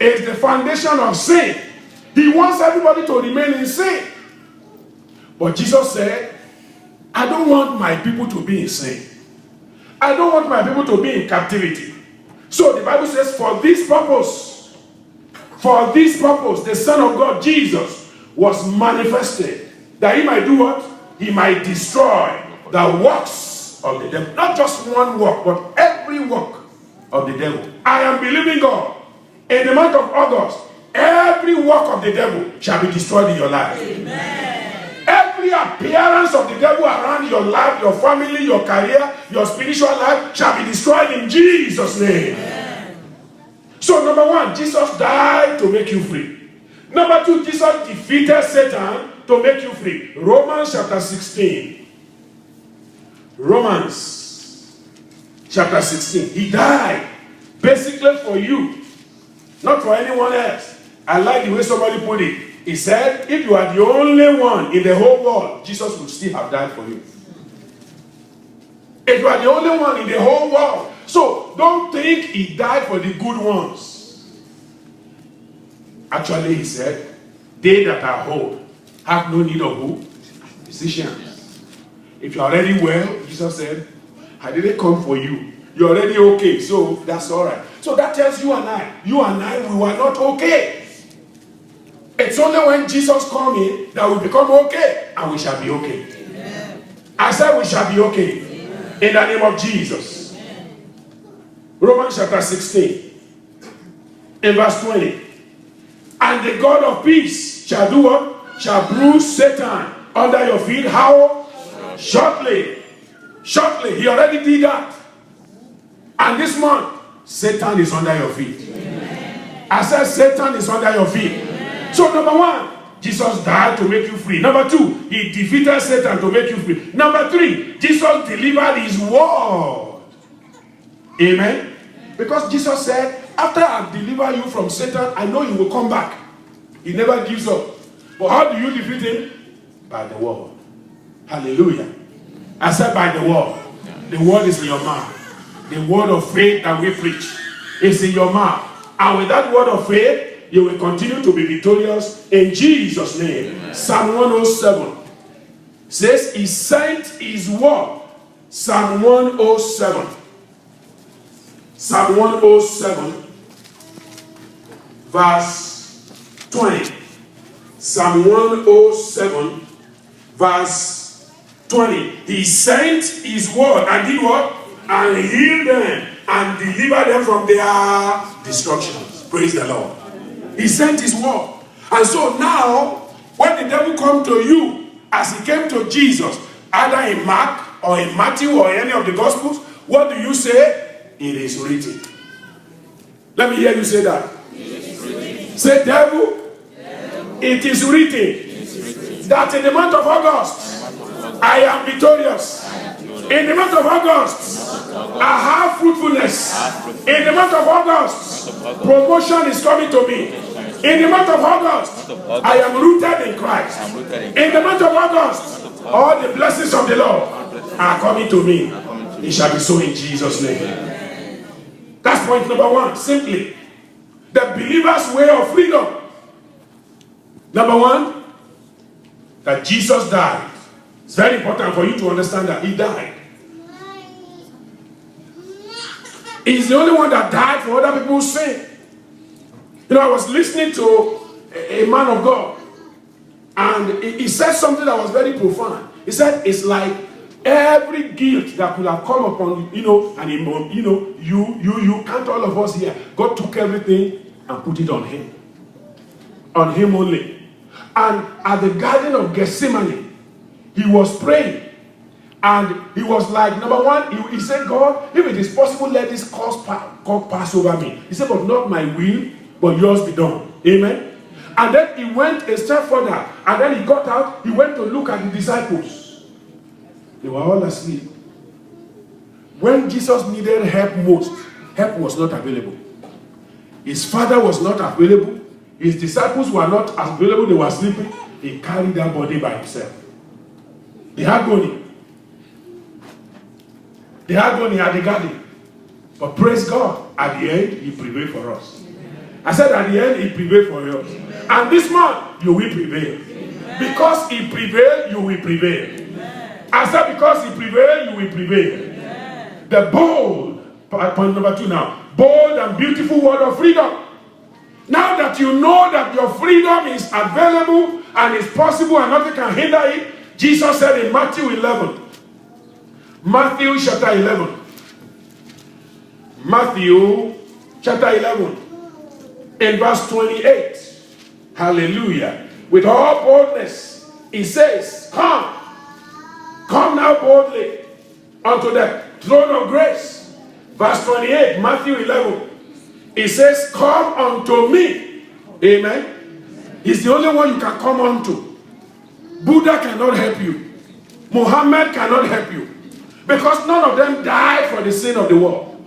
Is the foundation of sin. He wants everybody to remain in sin. But Jesus said, I don't want my people to be in sin. I don't want my people to be in captivity. So the Bible says, for this purpose, the Son of God, Jesus, was manifested. That he might do what? He might destroy the works of the devil. Not just one work, but every work of the devil. I am believing God. In the month of August, every work of the devil shall be destroyed in your life. Amen. Every appearance of the devil around your life, your family, your career, your spiritual life shall be destroyed in Jesus' name. Amen. So number one, Jesus died to make you free. Number two, Jesus defeated Satan to make you free. Romans chapter 16. Romans chapter 16. He died basically for you, not for anyone else. I like the way somebody put it. He said, if you are the only one in the whole world, Jesus would still have died for you. If you are the only one in the whole world. So don't think he died for the good ones. Actually, he said, they that are whole have no need of who? Physicians. If you're already well, Jesus said, I didn't come for you. You're already okay, so that's all right. So that tells you and I, we were not okay. It's only when Jesus comes in that we become okay, and we shall be okay. Amen. I said we shall be okay. Amen. In the name of Jesus. Amen. Romans chapter 16, in verse 20. And the God of peace shall do what? Shall bruise Satan under your feet. How? Shortly. Shortly. He already did that. And this month, Satan is under your feet. Amen. I said Satan is under your feet. Amen. So number one, Jesus died to make you free. Number two, he defeated Satan to make you free. Number three, Jesus delivered his word. Amen. Because Jesus said, after I deliver you from Satan, I know you will come back. He never gives up. But how do you defeat him? By the word. Hallelujah. I said by the word. The word is in your mouth. The word of faith that we preach is in your mouth. And with that word of faith, you will continue to be victorious in Jesus' name. Amen. Psalm 107 says he sent his word. Psalm 107. Psalm 107 verse 20. Psalm 107 verse 20. He sent his word and did what? And healed them and delivered them from their destructions. Praise the Lord. He sent his word. And so now, when the devil comes to you, as he came to Jesus, either in Mark or in Matthew or any of the Gospels, what do you say? It is written. Let me hear you say that. Say, devil, it is written that in the month of August, I am victorious. In the month of August, I have fruitfulness. In the month of August, promotion is coming to me. In the month of August, I am rooted in Christ. In the month of August, all the blessings of the Lord are coming to me. It shall be so in Jesus' name. That's point number one. Simply, the believer's way of freedom. Number one, that Jesus died. It's very important for you to understand that he died. He's the only one that died for other people's sin. You know, I was listening to a man of God, and he said something that was very profound. He said, it's like every guilt that could have come upon you, and you can't, all of us here, God took everything and put it on him. On him only. And at the Garden of Gethsemane, he was praying. And he was like, number one, he said, God, if it is possible, let this cup pass over me. He said, but not my will, but yours be done. Amen. And then he went a step further. And then he got out. He went to look at the disciples. They were all asleep. When Jesus needed help most, help was not available. His father was not available. His disciples were not available. They were sleeping. He carried that body by himself. The agony. The agony at the garden. But praise God, at the end, he prevailed for us. I said at the end, he prevailed for us. And this month, you will prevail. Because he prevailed, you will prevail. I said because he prevailed, you will prevail. The bold, point number two now, bold and beautiful word of freedom. Now that you know that your freedom is available and is possible and nothing can hinder it, Jesus said in Matthew 11, Matthew chapter 11. Matthew chapter 11. In verse 28. Hallelujah. With all boldness, he says, come. Come now boldly unto the throne of grace. Verse 28, Matthew 11. He says, come unto me. Amen. He's the only one you can come unto. Buddha cannot help you. Muhammad cannot help you. Because none of them died for the sin of the world.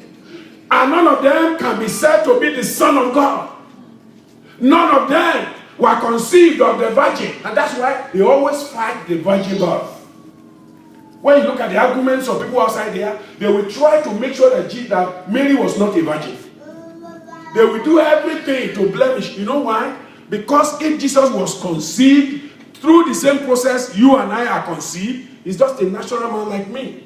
And none of them can be said to be the Son of God. None of them were conceived of the virgin. And that's why they always fight the virgin birth. When you look at the arguments of people outside there, they will try to make sure that Mary was not a virgin. They will do everything to blemish. You know why? Because if Jesus was conceived through the same process you and I are conceived, he's just a natural man like me.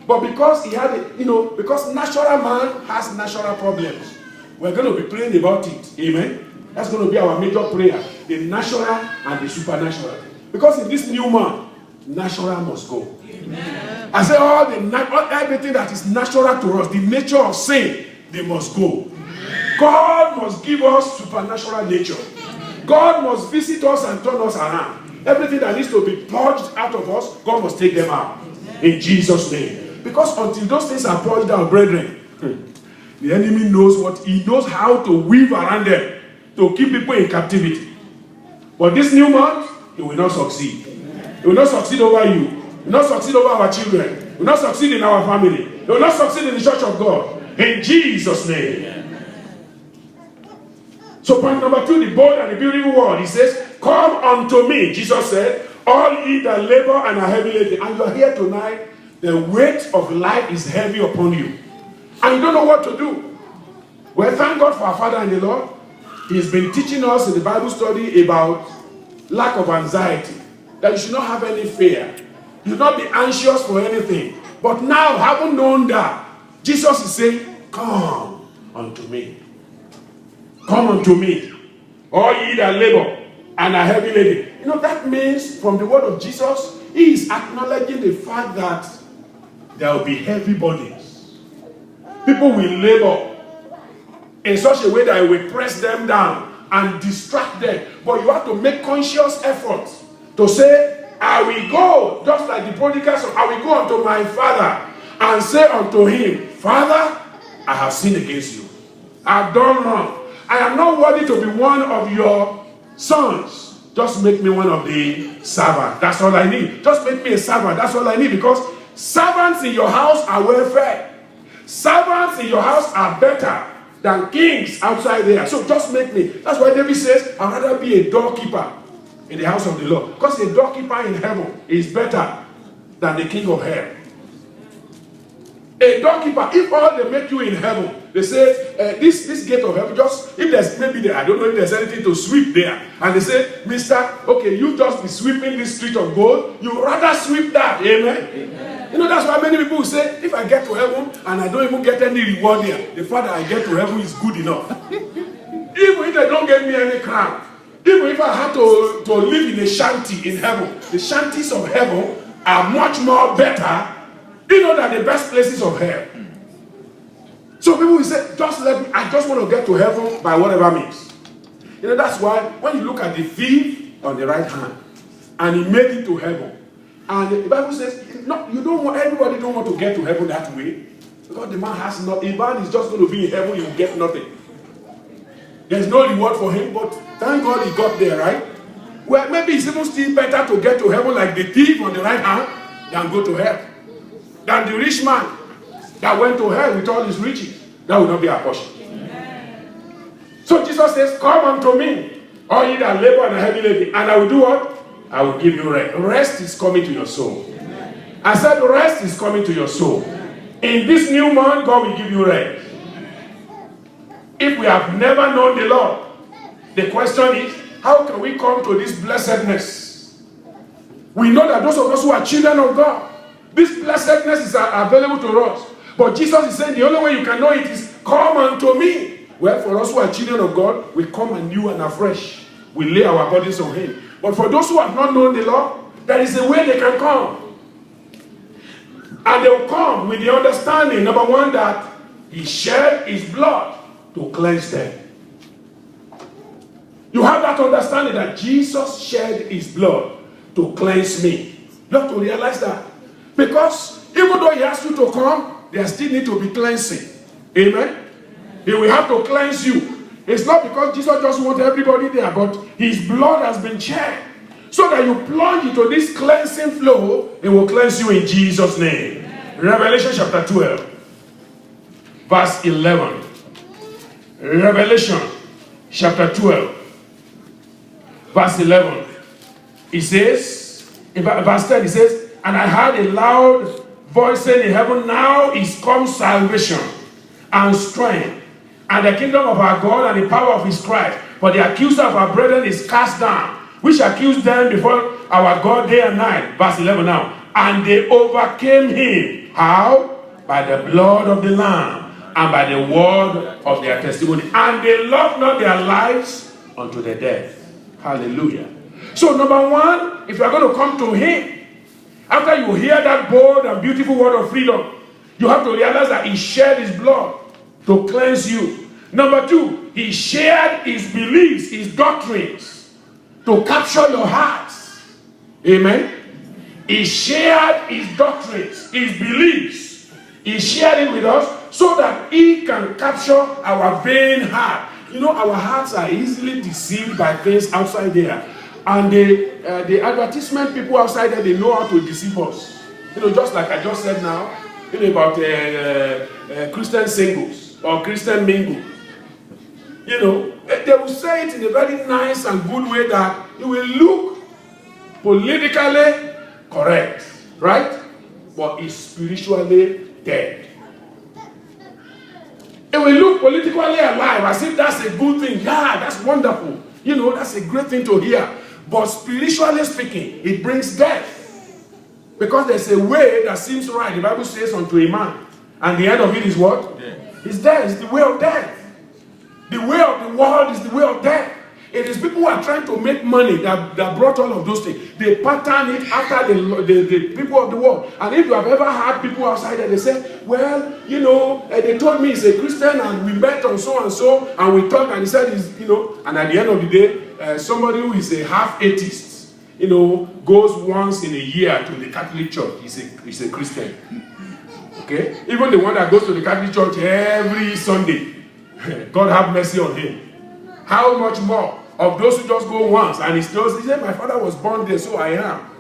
But because he had, because natural man has natural problems, we're going to be praying about it. Amen? That's going to be our major prayer. The natural and the supernatural. Because in this new man, natural must go. Amen. I say everything that is natural to us, the nature of sin, they must go. Amen. God must give us supernatural nature. God must visit us and turn us around. Everything that needs to be purged out of us, God must take them out. In Jesus' name. Because until those things are purged out, brethren, the enemy knows how to weave around them to keep people in captivity. But this new month, he will not succeed. He will not succeed over you. He will not succeed over our children. He will not succeed in our family. He will not succeed in the church of God. In Jesus' name. So point number two, the bold and the beautiful word. He says, come unto me. Jesus said, all ye that labor and are heavy laden. And you are here tonight. The weight of life is heavy upon you. And you don't know what to do. Well, thank God for our Father in the Lord. He's been teaching us in the Bible study about lack of anxiety. That you should not have any fear. You should not be anxious for anything. But now, having known that, Jesus is saying, come unto me. Come unto me. All ye that labor and are heavy laden. That means from the word of Jesus, he is acknowledging the fact that there will be heavy burdens. People will labor in such a way that it will press them down and distract them. But you have to make conscious effort to say, I will go, just like the prodigal son, I will go unto my father and say unto him, Father, I have sinned against you. I have done wrong. I am not worthy to be one of your sons. just make me one of the servants. That's all I need. Just make me a servant. That's all I need, because servants in your house are well fed. Servants in your house are better than kings outside there. So just make me. That's why David says, I'd rather be a doorkeeper in the house of the Lord. Because a doorkeeper in heaven is better than the king of hell. A doorkeeper, if all they make you in heaven, they say, this gate of heaven, just, if there's maybe there, I don't know if there's anything to sweep there. And they say, mister, okay, you just be sweeping this street of gold. You rather sweep that. Amen? Amen. You know, that's why many people say, if I get to heaven and I don't even get any reward here, the fact that I get to heaven is good enough. Even if they don't give me any crown, even if I had to live in a shanty in heaven, the shanties of heaven are much more better, you know, than the best places of hell. So people will say, I just want to get to heaven by whatever means. You know, that's why when you look at the thief on the right hand, and he made it to heaven, and the Bible says, no, everybody don't want to get to heaven that way, because the man has nothing. A man is just going to be in heaven, he will get nothing. There's no reward for him, but thank God he got there, right? Well, maybe it's even still better to get to heaven like the thief on the right hand than go to hell. Than the rich man that went to hell with all his riches. That will not be our portion. Amen. So Jesus says, come unto me, all ye that labor and are heavy laden, and I will do what? I will give you rest. Rest is coming to your soul. Amen. I said rest is coming to your soul. In this new month, God will give you rest. If we have never known the Lord, the question is, how can we come to this blessedness? We know that those of us who are children of God, this blessedness is available to us. But Jesus is saying the only way you can know it is come unto me. Well, for us who are children of God, we come anew and afresh. We lay our bodies on him. But for those who have not known the Lord, there is a way they can come. And they will come with the understanding, number one, that he shed his blood to cleanse them. You have that understanding that Jesus shed his blood to cleanse me. You have to realize that. Because even though he asks you to come, there still need to be cleansing. Amen? He will have to cleanse you. It's not because Jesus just wants everybody there, but his blood has been shed. So that you plunge into this cleansing flow, it will cleanse you in Jesus' name. Amen. Revelation chapter 12, verse 11. Revelation chapter 12, verse 11. It says, in verse 10, it says, and I heard a loud voice saying in heaven, now is come salvation and strength, and the kingdom of our God and the power of his Christ. For the accuser of our brethren is cast down, which accused them before our God day and night. Verse 11 now. And they overcame him. How? By the blood of the Lamb and by the word of their testimony. And they loved not their lives unto the death. Hallelujah. So number one, if you are going to come to him, after you hear that bold and beautiful word of freedom, you have to realize that he shed his blood to cleanse you. Number two, he shared his beliefs, his doctrines, to capture your hearts. Amen? He shared his doctrines, his beliefs. He shared it with us so that he can capture our vain heart. You know, our hearts are easily deceived by things outside there. And the advertisement people outside there, they know how to deceive us. You know, just like I just said now, you know, about Christian singles or Christian mingle. You know, they will say it in a very nice and good way that it will look politically correct, right? But it's spiritually dead. It will look politically alive as if that's a good thing. Yeah, that's wonderful. You know, that's a great thing to hear. But spiritually speaking, it brings death. Because there's a way that seems right. The Bible says unto a man. And the end of it is what? Death. It's death. It's the way of death. The way of the world is the way of death. It is people who are trying to make money that brought all of those things. They pattern it after the people of the world. And if you have ever heard people outside there, they say, well, you know, they told me he's a Christian and we met on so and so and we talked and he said he's, you know, and at the end of the day, somebody who is a half atheist, you know, goes once in a year to the Catholic Church. He's a Christian. Okay? Even the one that goes to the Catholic Church every Sunday, God have mercy on him. How much more of those who just go once and he said, my father was born there, so I am.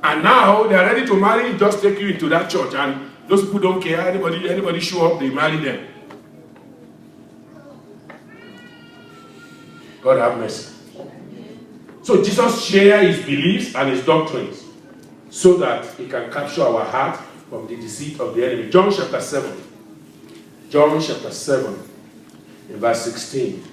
And now they are ready to marry, just take you into that church, and those people don't care. Anybody show up, they marry them. God have mercy. So Jesus shared his beliefs and his doctrines so that he can capture our heart from the deceit of the enemy. John chapter 7. John chapter 7 in verse 16.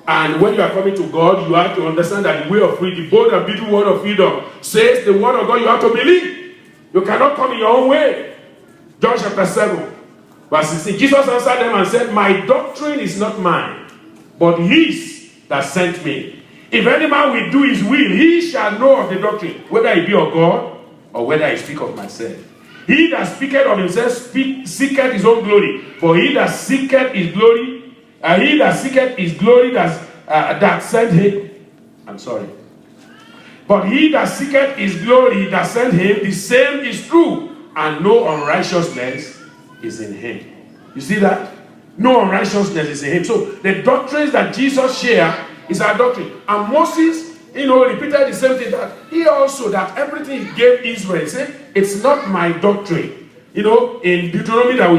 And when you are coming to God, you have to understand that the way of freedom, the bold and beautiful word of freedom, says the word of God you have to believe. You cannot come in your own way. John chapter 7, verse 16. Jesus answered them and said, my doctrine is not mine, but his that sent me. If any man will do his will, he shall know of the doctrine, whether it be of God or whether I speak of myself. He that speaketh of himself seeketh his own glory, for he that seeketh his glory, that sent him. I'm sorry. But he that seeketh his glory that sent him, the same is true, and no unrighteousness is in him. You see that? No unrighteousness is in him. So the doctrines that Jesus shared is our doctrine. And Moses, repeated the same thing, that he also, that everything he gave Israel, he said, it's not my doctrine. In Deuteronomy that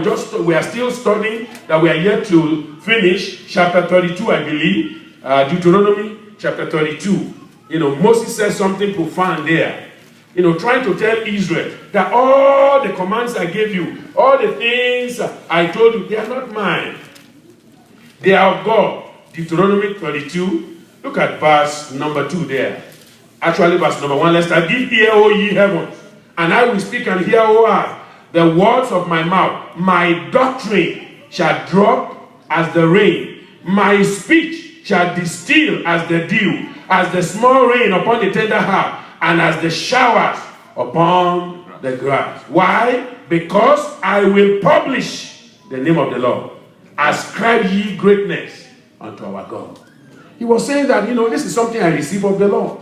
we are still studying, that we are yet to finish, chapter 32, I believe, Deuteronomy chapter 32. Moses says something profound there. Trying to tell Israel that all the commands I gave you, all the things I told you, they are not mine. They are of God. Deuteronomy 32. Look at verse number 2 there. Actually, verse number 1. Let's start. Give ear, O ye heavens, and I will speak and hear, O earth, the words of my mouth. My doctrine shall drop as the rain. My speech shall distill as the dew, as the small rain upon the tender herb, and as the showers upon the grass. Why? Because I will publish the name of the Lord. Ascribe ye greatness unto our God. He was saying that, this is something I receive of the Lord.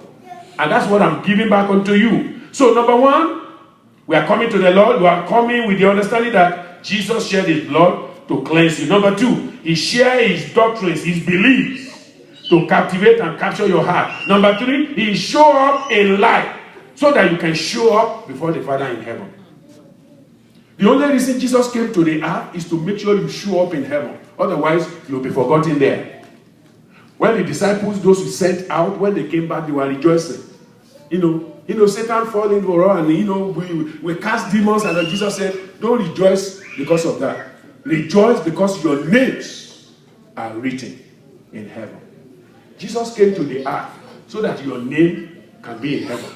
And that's what I'm giving back unto you. So, number one, we are coming to the Lord. We are coming with the understanding that Jesus shed his blood to cleanse you. Number two, he shared his doctrines, his beliefs, to captivate and capture your heart. Number three, he showed up in life so that you can show up before the Father in heaven. The only reason Jesus came to the earth is to make sure you show up in heaven. Otherwise, you'll be forgotten there. When the disciples, those who sent out, when they came back, they were rejoicing. Satan fell into war, and we cast demons, and Jesus said, don't rejoice because of that. Rejoice because your names are written in heaven. Jesus came to the earth so that your name can be in heaven.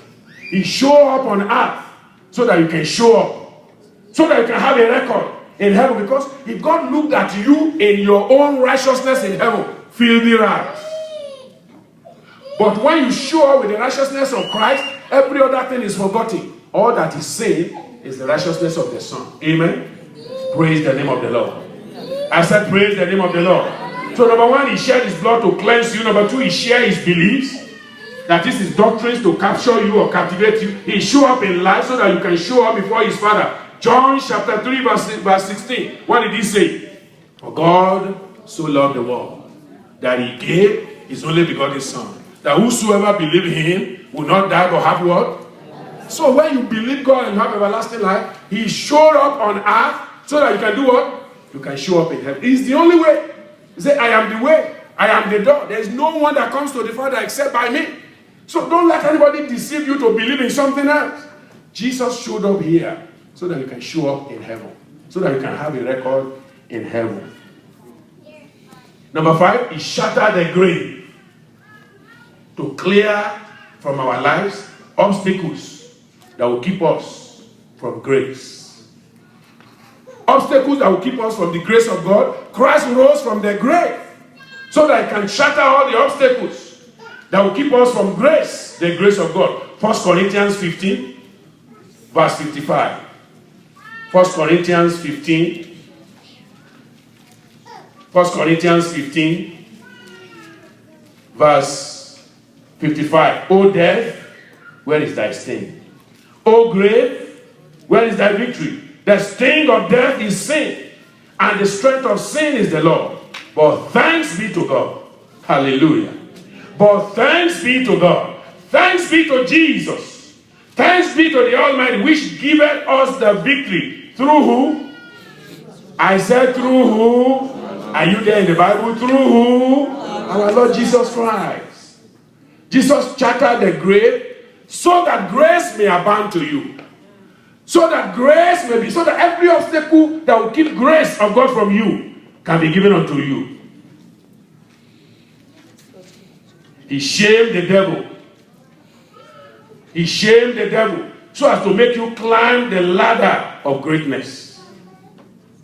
He showed up on earth so that you can show up, so that you can have a record in heaven. Because if God looked at you in your own righteousness in heaven, filthy rags. But when you show up with the righteousness of Christ, every other thing is forgotten. All that is saved is the righteousness of the Son. Amen. Praise the name of the Lord. I said, praise the name of the Lord. So number one, he shed his blood to cleanse you. Number two, he shared his beliefs. That is his doctrines to capture you or captivate you. He showed up in life so that you can show up before his Father. John chapter 3 verse 16. What did he say? For God so loved the world that he gave his only begotten Son, that whosoever believe in him will not die but have what? So when you believe God and have everlasting life, he showed up on earth so that you can do what? You can show up in heaven. It's the only way. He said, I am the way, I am the door. There is no one that comes to the Father except by me. So don't let anybody deceive you to believe in something else. Jesus showed up here so that you can show up in heaven, so that you can have a record in heaven. Number 5, he shattered the grave to clear from our lives obstacles that will keep us from grace. Obstacles that will keep us from the grace of God. Christ rose from the grave so that he can shatter all the obstacles that will keep us from grace, the grace of God. 1 Corinthians 15, verse 55. 1 Corinthians 15. 1 Corinthians 15, verse 55. O death, where is thy sting? O grave, where is thy victory? The sting of death is sin, and the strength of sin is the law. But thanks be to God Hallelujah. But thanks be to God. Thanks be to Jesus. Thanks be to the Almighty, which giveth us the victory. Through who? I said through who? Are you there in the Bible? Through who? Our Lord Jesus Christ. Jesus shattered the grave so that grace may abound to you. So that grace may be, so that every obstacle that will keep grace of God from you can be given unto you. He shamed the devil. He shamed the devil so as to make you climb the ladder of greatness.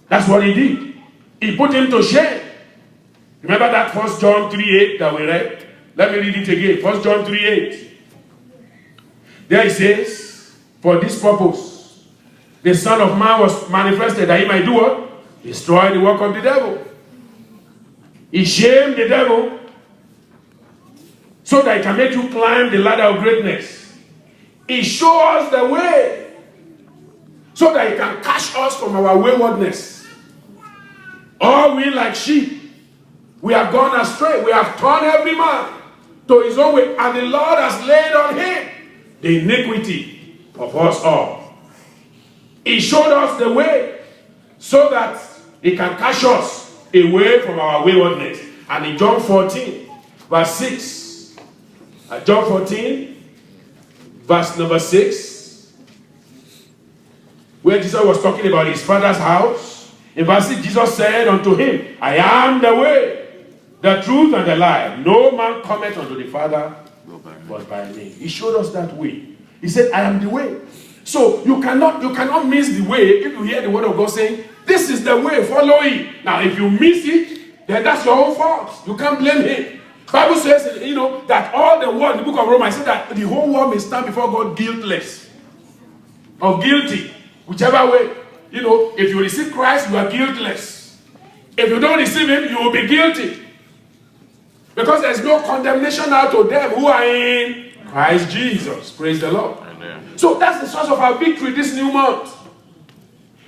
That's what he did. He put him to shame. Remember that 1 John 3:8 that we read? Let me read it again. 1 John 3:8. There it says, for this purpose, the Son of Man was manifested that he might do what? Destroy the work of the devil. He shamed the devil so that he can make you climb the ladder of greatness. He shows us the way so that he can catch us from our waywardness. All we like sheep, we have gone astray. We have turned every man to his own way, and the Lord has laid on him the iniquity of us all. He showed us the way so that he can catch us away from our waywardness. And in John 14, verse 6, John 14, verse number 6, where Jesus was talking about his Father's house, in verse 6, Jesus said unto him, I am the way, the truth, and the life. No man cometh unto the Father but by me. He showed us that way. He said, I am the way. So you cannot miss the way if you hear the word of God saying, this is the way, follow it. Now, if you miss it, then that's your own fault. You can't blame him. Bible says, that all the world, the book of Romans, said that the whole world may stand before God guiltless or guilty, whichever way. If you receive Christ, you are guiltless. If you don't receive him, you will be guilty. Because there is no condemnation now to them who are in Christ Jesus. Praise the Lord. Amen. So that's the source of our victory this new month.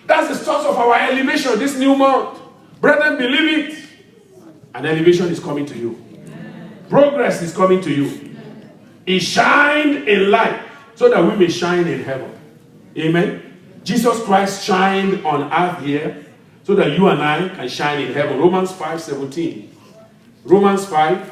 That's the source of our elevation this new month. Brethren, believe it. An elevation is coming to you. Progress is coming to you. He shined in light so that we may shine in heaven. Amen. Jesus Christ shined on earth here so that you and I can shine in heaven. Romans 5:17. Romans 5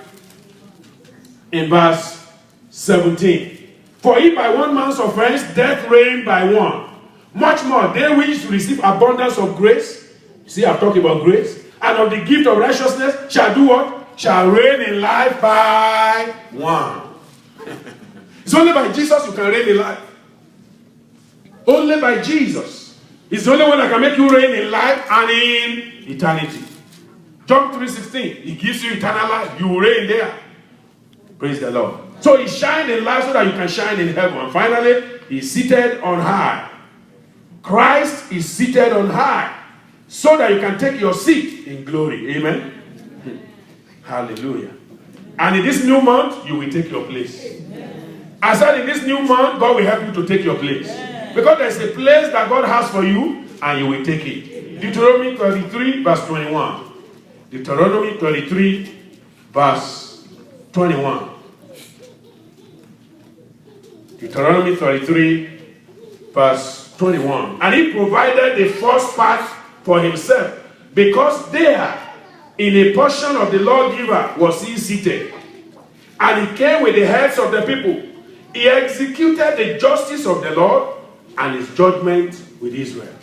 in verse 17. For if by one man's offense death reigned by one, much more they which receive abundance of grace, see I'm talking about grace, and of the gift of righteousness shall do what? Shall reign in life by one. It's only by Jesus you can reign in life. Only by Jesus. He's the only one that can make you reign in life and in eternity. John 3:16, he gives you eternal life. You will reign there. Praise the Lord. So he shined in life so that you can shine in heaven. And finally, he's seated on high. Christ is seated on high so that you can take your seat in glory. Amen. Hallelujah. And in this new month, you will take your place. I said in this new month, God will help you to take your place. Because there's a place that God has for you, and you will take it. Deuteronomy 33, verse 21. Deuteronomy 33, verse 21. Deuteronomy 33, verse 21. And he provided the first part for himself, because there, in a portion of the lawgiver, was he seated. And he came with the heads of the people. He executed the justice of the Lord and his judgment with Israel.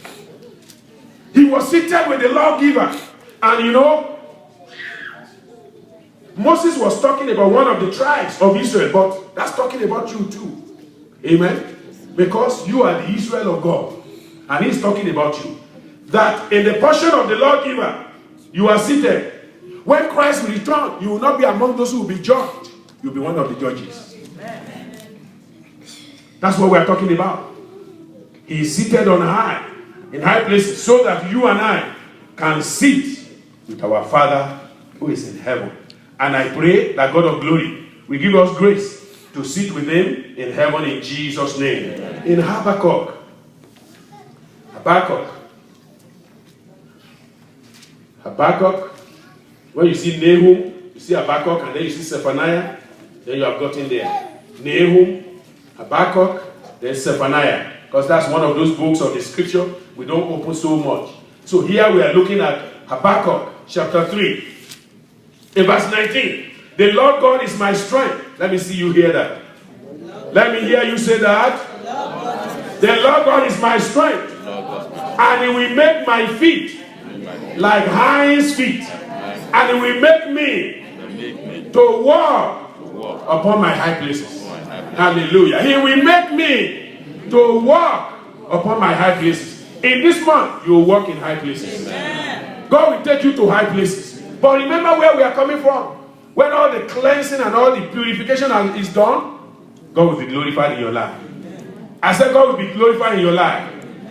He was seated with the lawgiver. And Moses was talking about one of the tribes of Israel, but that's talking about you too. Amen? Because you are the Israel of God. And he's talking about you. That in the portion of the lawgiver, you are seated. When Christ will return, you will not be among those who will be judged. You'll be one of the judges. That's what we're talking about. He is seated on high, in high places, so that you and I can sit with our Father who is in heaven. And I pray that God of glory will give us grace to sit with him in heaven in Jesus' name. In Habakkuk, when you see Nahum, you see Habakkuk, and then you see Zephaniah, then you have gotten there. Nahum, Habakkuk, then Zephaniah. Because that's one of those books of the scripture we don't open so much. So here we are looking at Habakkuk chapter 3. In verse 19, the Lord God is my strength. Let me see you hear that. Let me hear you say that. The Lord God is my strength. And he will make my feet like hinds' feet. And he will make me to walk upon my high places. Hallelujah. He will make me to walk upon my high places. In this month, you will walk in high places. God will take you to high places. But remember where we are coming from. When all the cleansing and all the purification is done, God will be glorified in your life. I said God will be glorified in your life.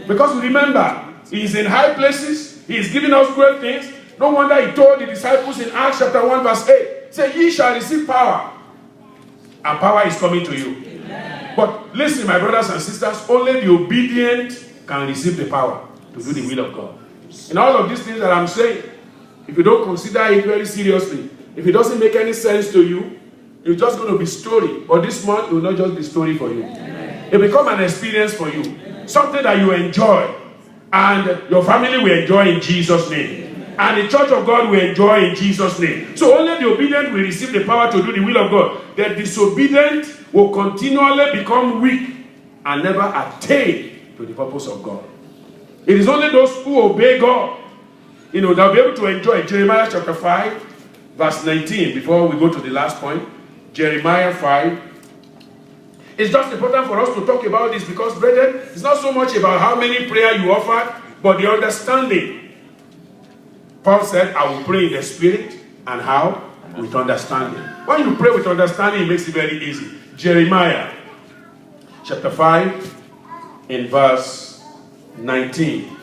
Because remember, he is in high places. He is giving us great things. No wonder he told the disciples in Acts chapter 1 verse 8, say, ye shall receive power. And power is coming to you. Amen. But listen, my brothers and sisters, only the obedient can receive the power to do the will of God. In all of these things that I'm saying, if you don't consider it very seriously, if it doesn't make any sense to you, it's just going to be story. But this month, it will not just be story for you. It will become an experience for you. Something that you enjoy. And your family will enjoy in Jesus' name. And the church of God will enjoy in Jesus' name. So only the obedient will receive the power to do the will of God. The disobedient will continually become weak and never attain to the purpose of God. It is only those who obey God, they'll be able to enjoy. Jeremiah chapter 5, verse 19, before we go to the last point. Jeremiah 5. It's just important for us to talk about this because, brethren, it's not so much about how many prayer you offer, but the understanding. Paul said, I will pray in the spirit, and how? With understanding. When you pray with understanding, it makes it very easy. Jeremiah chapter 5 in verse 19.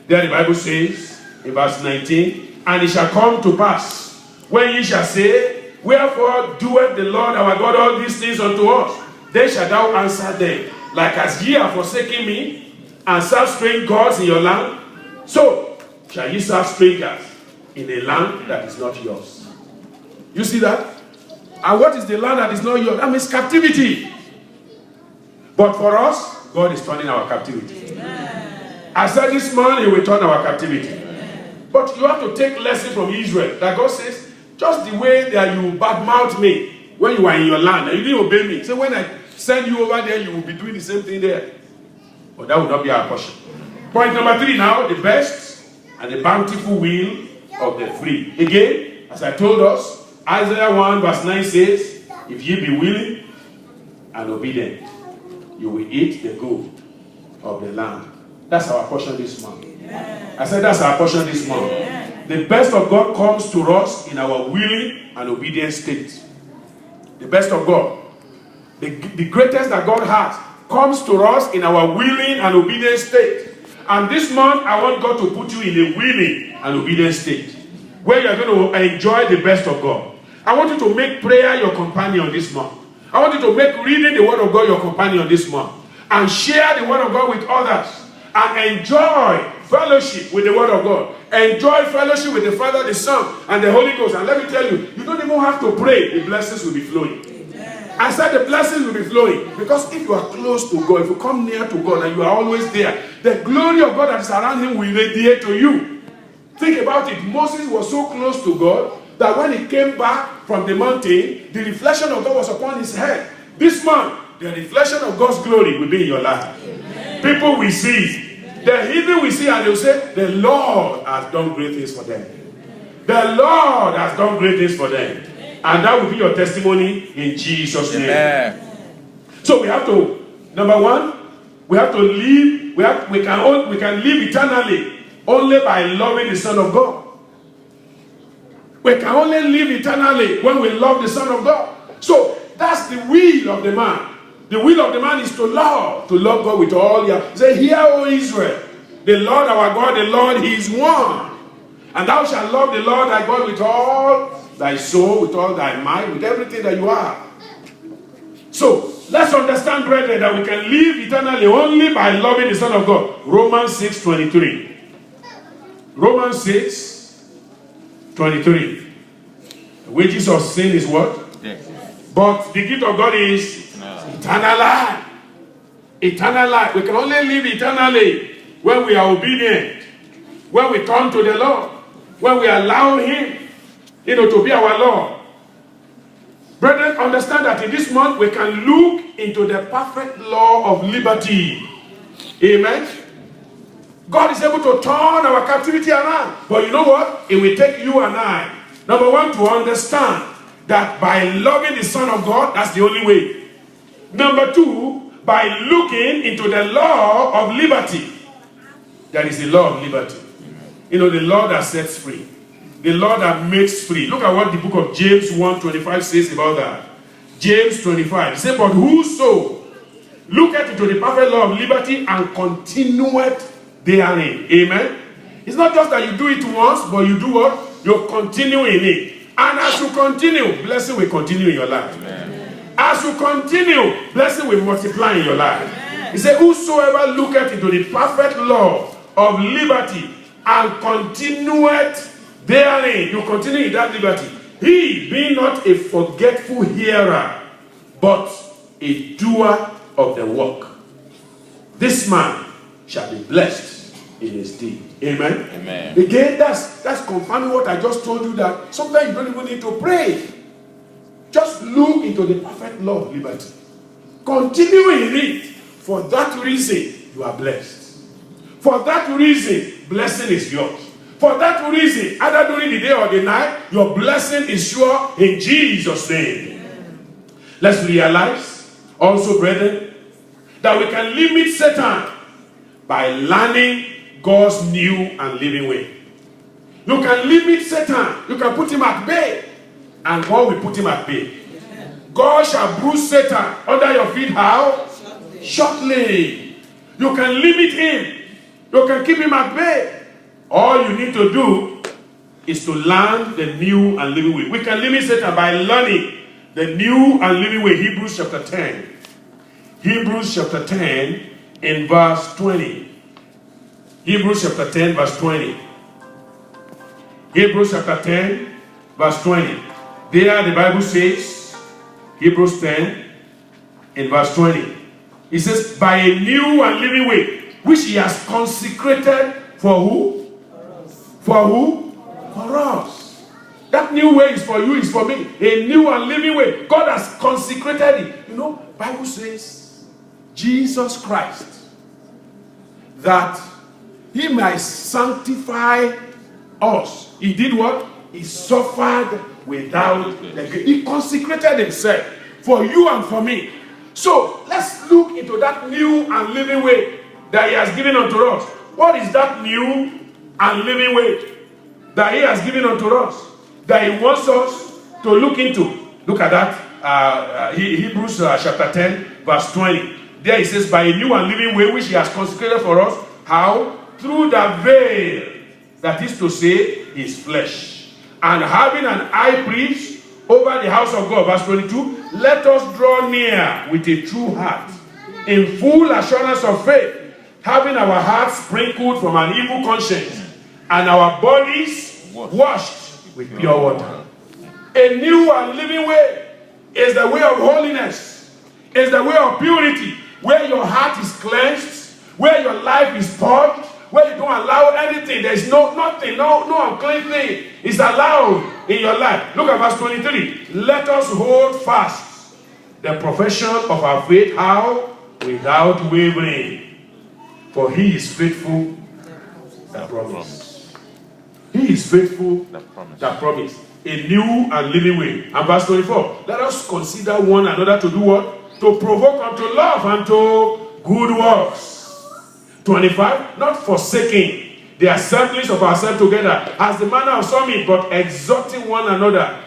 There the Bible says, in verse 19, and it shall come to pass, when ye shall say, wherefore doeth the Lord our God all these things unto us? Then shalt thou answer them, like as ye have forsaken me, and serve strange gods in your land, so shall ye serve strangers in a land that is not yours. You see that? And what is the land that is not yours? That means captivity. But for us, God is turning our captivity. Amen. I said this morning, He will turn our captivity. Amen. But you have to take lesson from Israel. That God says, just the way that you badmouth me when you are in your land, and you didn't obey me. So when I send you over there, you will be doing the same thing there. But that will not be our portion. Point number 3 now, the best and the bountiful will of the free. Again, as I told us, Isaiah 1 verse 9 says, if ye be willing and obedient, you will eat the good of the land. That's our portion this month. I said that's our portion this month. The best of God comes to us in our willing and obedient state. The best of God. The greatest that God has comes to us in our willing and obedient state. And this month, I want God to put you in a willing and obedient state where you are going to enjoy the best of God. I want you to make prayer your companion this month. I want you to make reading the Word of God your companion this month. And share the Word of God with others. And enjoy fellowship with the Word of God. Enjoy fellowship with the Father, the Son, and the Holy Ghost. And let me tell you, you don't even have to pray. The blessings will be flowing. I said the blessings will be flowing. Because if you are close to God, if you come near to God and you are always there, the glory of God that is around Him will radiate to you. Think about it. Moses was so close to God that when he came back from the mountain, the reflection of God was upon his head. This month, the reflection of God's glory will be in your life. Amen. People will see. The heathen will see and they will say, the Lord has done great things for them. The Lord has done great things for them. And that will be your testimony in Jesus' name. Amen. So we have to, number one, we have to live, we can live eternally only by loving the Son of God. We can only live eternally when we love the Son of God. So that's the will of the man. The will of the man is to love God with all your. Say, hear, O Israel, the Lord our God, the Lord, He is one. And thou shalt love the Lord thy God with all thy soul, with all thy mind, with everything that you are. So let's understand, brethren, that we can live eternally only by loving the Son of God. Romans 6:23. Romans 6:23. The wages of sin is what? Death. But the gift of God is eternal life. Eternal life. We can only live eternally when we are obedient, when we turn to the Lord, when we allow Him, to be our Lord. Brethren, understand that in this month we can look into the perfect law of liberty. Amen. God is able to turn our captivity around. But you know what? It will take you and I, number one, to understand that by loving the Son of God, that's the only way. Number two, by looking into the law of liberty. That is the law of liberty. The law that sets free. The law that makes free. Look at what the book of James 1:25 says about that. James 25. It says, but whoso looketh into the perfect law of liberty and continueth therein. Amen. It's not just that you do it once, but you do what? You continue in it. And as you continue, blessing will continue in your life. Amen. As you continue, blessing will multiply in your life. Amen. He said, whosoever looketh into the perfect law of liberty and continueth therein, you continue in that liberty. He being not a forgetful hearer, but a doer of the work. This man shall be blessed in his deed. Amen. Amen. Again, that's confirming what I just told you, that sometimes you don't even need to pray. Just look into the perfect law of liberty. Continue in it. For that reason, you are blessed. For that reason, blessing is yours. For that reason, either during the day or the night, your blessing is sure in Jesus' name. Let's realize also, brethren, that we can limit Satan by learning God's new and living way. You can limit Satan. You can put him at bay. And God will put him at bay. God shall bruise Satan under your feet. How? Shortly. You can limit him. You can keep him at bay. All you need to do is to learn the new and living way. We can limit Satan by learning the new and living way. Hebrews chapter 10. Hebrews chapter 10 in verse 20. Hebrews chapter 10 verse 20. Hebrews chapter 10 verse 20. There the Bible says, Hebrews 10 in verse 20. It says, by a new and living way, which he has consecrated for who? For who? For us. That new way is for you, is for me. A new and living way. God has consecrated it. Bible says, Jesus Christ, that he might sanctify us. He did what? He suffered without the guilt. He consecrated himself for you and for me. So let's look into that new and living way that he has given unto us. What is that new and living way that he has given unto us, that he wants us to look into? Look at that. Hebrews chapter 10 verse 20. There it says, by a new and living way which he has consecrated for us. How? Through the veil, that is to say, his flesh. And having an high priest over the house of God. Verse 22. Let us draw near with a true heart, in full assurance of faith, having our hearts sprinkled from an evil conscience, and our bodies washed with pure water. A new and living way is the way of holiness, is the way of purity, where your heart is cleansed, where your life is purged, where you don't allow anything. There is nothing, no unclean thing is allowed in your life. Look at verse 23. Let us hold fast the profession of our faith. How? Without wavering. For he is faithful that promise. He is faithful that promise. A new and living way. And verse 24. Let us consider one another to do what? To provoke unto love and to good works. 25. Not forsaking the assemblies of ourselves together as the manner of some is, but exhorting one another.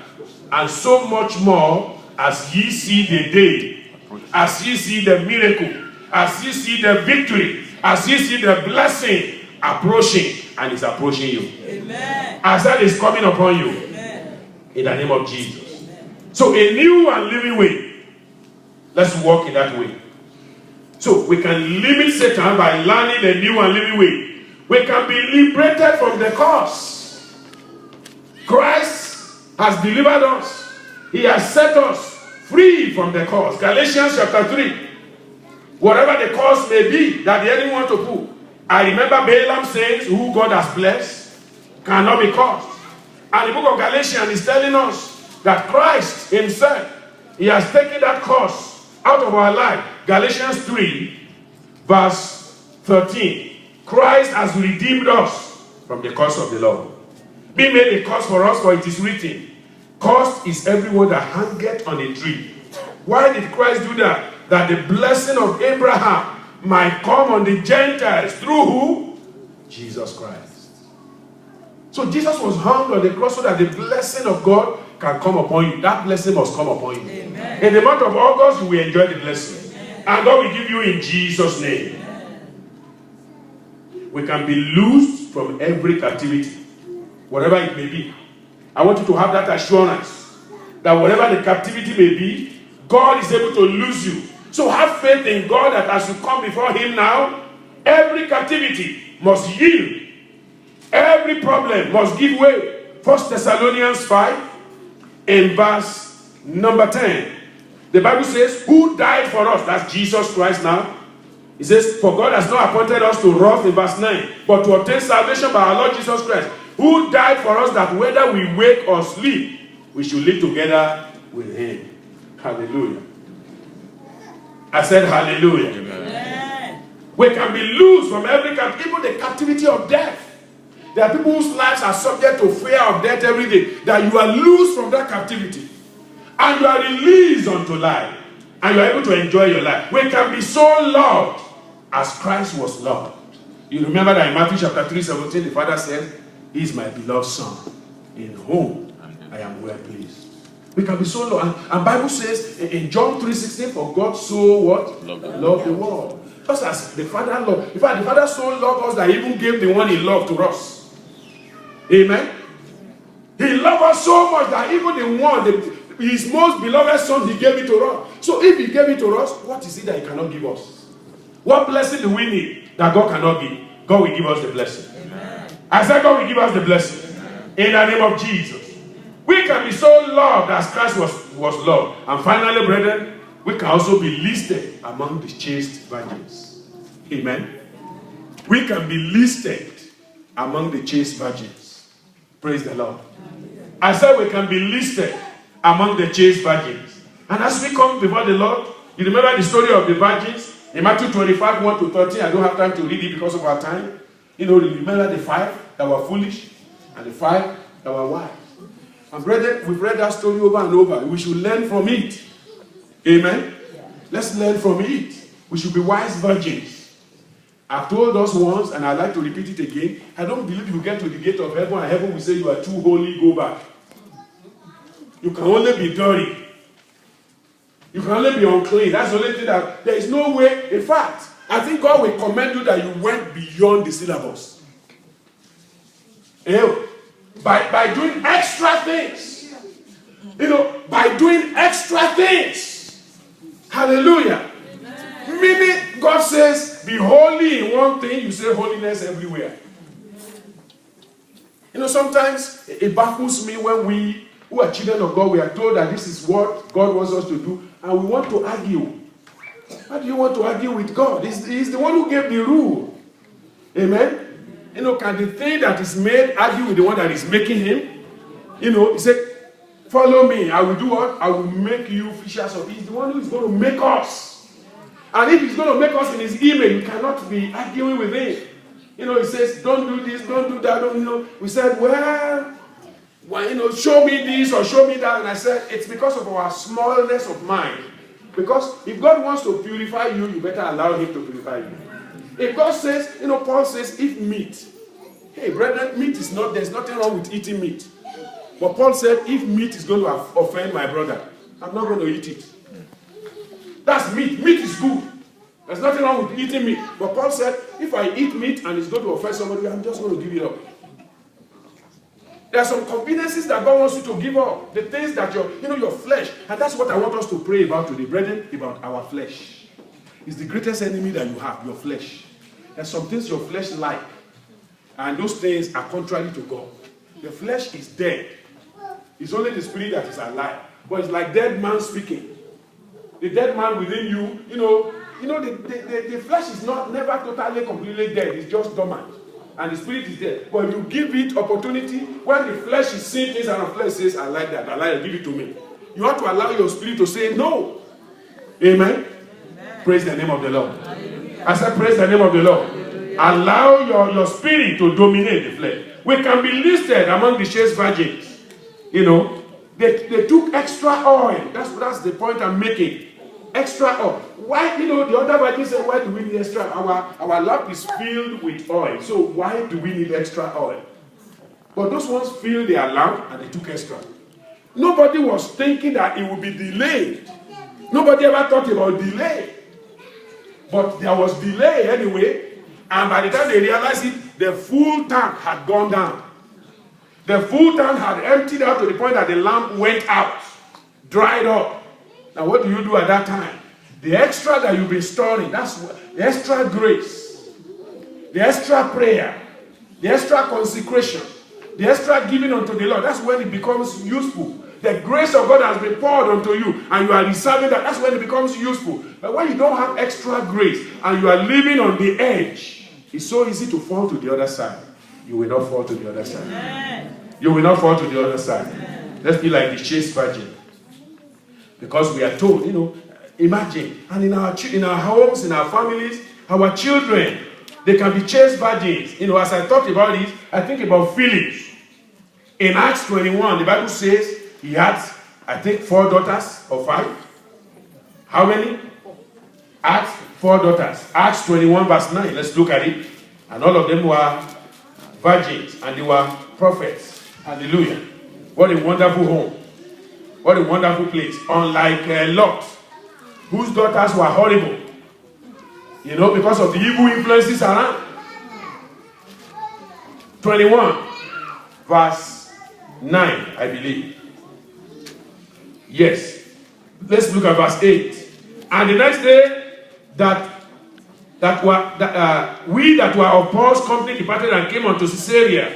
And so much more as ye see the day, as ye see the miracle, as ye see the victory, as ye see the blessing approaching, and it's approaching you. Amen. As that is coming upon you. Amen. In the name of Jesus. Amen. So a new and living way. Let's walk in that way. So we can limit Satan by learning the new and living way. We can be liberated from the curse. Christ has delivered us. He has set us free from the curse. Galatians chapter 3. Whatever the cause may be that the enemy wants to put. I remember Balaam says, who God has blessed cannot be cursed. And the book of Galatians is telling us that Christ himself, he has taken that curse out of our life. Galatians 3, verse 13. Christ has redeemed us from the curse of the law. Be made a curse for us, for it is written, cursed is everyone that hangeth on a tree. Why did Christ do that? That the blessing of Abraham might come on the Gentiles through who? Jesus Christ. So Jesus was hung on the cross so that the blessing of God can come upon you. That blessing must come upon you. Amen. In the month of August, you will enjoy the blessing. Amen. And God will give you in Jesus' name. Amen. We can be loosed from every captivity, whatever it may be. I want you to have that assurance that whatever the captivity may be, God is able to loose you. So have faith in God that as you come before him now, every captivity must yield. Every problem must give way. 1 Thessalonians 5 in verse number 10. The Bible says, who died for us? That's Jesus Christ now. It says, for God has not appointed us to wrath in verse 9, but to obtain salvation by our Lord Jesus Christ, who died for us that whether we wake or sleep, we should live together with him. Hallelujah. I said hallelujah. Amen. We can be loose from every captivity, even the captivity of death. There are people whose lives are subject to fear of death every day. That you are loose from that captivity. And you are released unto life. And you are able to enjoy your life. We can be so loved as Christ was loved. You remember that in Matthew chapter 3:17, the Father said, he is my beloved Son, in whom I am well pleased. We can be so loved. And Bible says in John 3:16, for God so what? Loved the world. Just as the Father loved. In fact, the Father so loved us that he even gave the one he loved to us. Amen. He loved us so much that even the one, his most beloved Son, he gave it to us. So if he gave it to us, what is it that he cannot give us? What blessing do we need that God cannot give? God will give us the blessing. Amen. I said God will give us the blessing. Amen. In the name of Jesus. We can be so loved as Christ was loved. And finally, brethren, we can also be listed among the chaste virgins. Amen. We can be listed among the chaste virgins. Praise the Lord. I said we can be listed among the chaste virgins. And as we come before the Lord, you remember the story of the virgins in Matthew 25, 1 to 13. I don't have time to read it because of our time. You know, remember the 5 that were foolish and the 5 that were wise. And brethren, we've read that story over and over. We should learn from it. Amen? Yeah. Let's learn from it. We should be wise virgins. I've told us once, and I'd like to repeat it again. I don't believe you get to the gate of heaven and heaven will say you are too holy, go back. You can only be dirty. You can only be unclean. That's the only thing that there is no way. In fact, I think God will commend you that you went beyond the syllabus. By doing extra things. You know, by doing extra things. Hallelujah. Amen. Meaning, God says, be holy in one thing, you say holiness everywhere. You know, sometimes it baffles me when we, who are children of God, we are told that this is what God wants us to do, and we want to argue. How do you want to argue with God? He's the one who gave the rule. Amen? You know, can the thing that is made argue with the one that is making him? You know, he said, follow me. I will do what? I will make you fishers of. He's the one who is going to make us. And if he's going to make us in his image, you cannot be arguing with him. You know, he says, don't do this, don't do that. Don't, you know, we said, well, you know, show me this or show me that. And I said, it's because of our smallness of mind. Because if God wants to purify you, you better allow him to purify you. If God says, you know, Paul says, if meat, hey, brethren, meat is not, there's nothing wrong with eating meat. But Paul said, if meat is going to offend my brother, I'm not going to eat it. That's meat. Meat is good. There's nothing wrong with eating meat. But Paul said, if I eat meat and it's going to offend somebody, I'm just going to give it up. There are some conveniences that God wants you to give up. The things that your flesh. And that's what I want us to pray about today, brethren, about our flesh. It's the greatest enemy that you have, your flesh. There's some things your flesh like. And those things are contrary to God. Your flesh is dead. It's only the spirit that is alive. But it's like dead man speaking. The dead man within you, the flesh is never totally, completely dead. It's just dormant. And the spirit is there. But you give it opportunity. When the flesh is seeing things and the flesh says, I like that, give it to me. You have to allow your spirit to say no. Amen? Praise the name of the Lord. I said, praise the name of the Lord. Allow your spirit to dominate the flesh. We can be listed among the chaste virgins. They took extra oil. That's the point I'm making. Extra oil. Why, the other virgins say, why do we need extra? Our lamp is filled with oil. So why do we need extra oil? But those ones filled their lamp and they took extra. Nobody was thinking that it would be delayed. Nobody ever thought about delay. But there was delay anyway. And by the time they realized it, the full tank had gone down. The full tank had emptied out to the point that the lamp went out, dried up. Now what do you do at that time? The extra that you've been storing, that's the extra grace, the extra prayer, the extra consecration, the extra giving unto the Lord. That's when it becomes useful. The grace of God has been poured unto you and you are receiving that. That's when it becomes useful. But when you don't have extra grace and you are living on the edge, it's so easy to fall to the other side. You will not fall to the other side. Amen. You will not fall to the other side. Amen. Let's be like the chaste virgin. Because we are told, imagine, and in our homes, in our families, our children, they can be chaste virgins. As I thought about it, I think about Philip. In Acts 21, the Bible says he had, 4 daughters or 5. How many? Acts 4 daughters. Acts 21 verse 9. Let's look at it. And all of them were virgins and they were prophets. Hallelujah. What a wonderful home. What a wonderful place. Unlike Lot, whose daughters were horrible. Because of the evil influences around. 21 verse 9, I believe. Yes. Let's look at verse 8. And the next day, we that were of Paul's company departed and came unto Caesarea,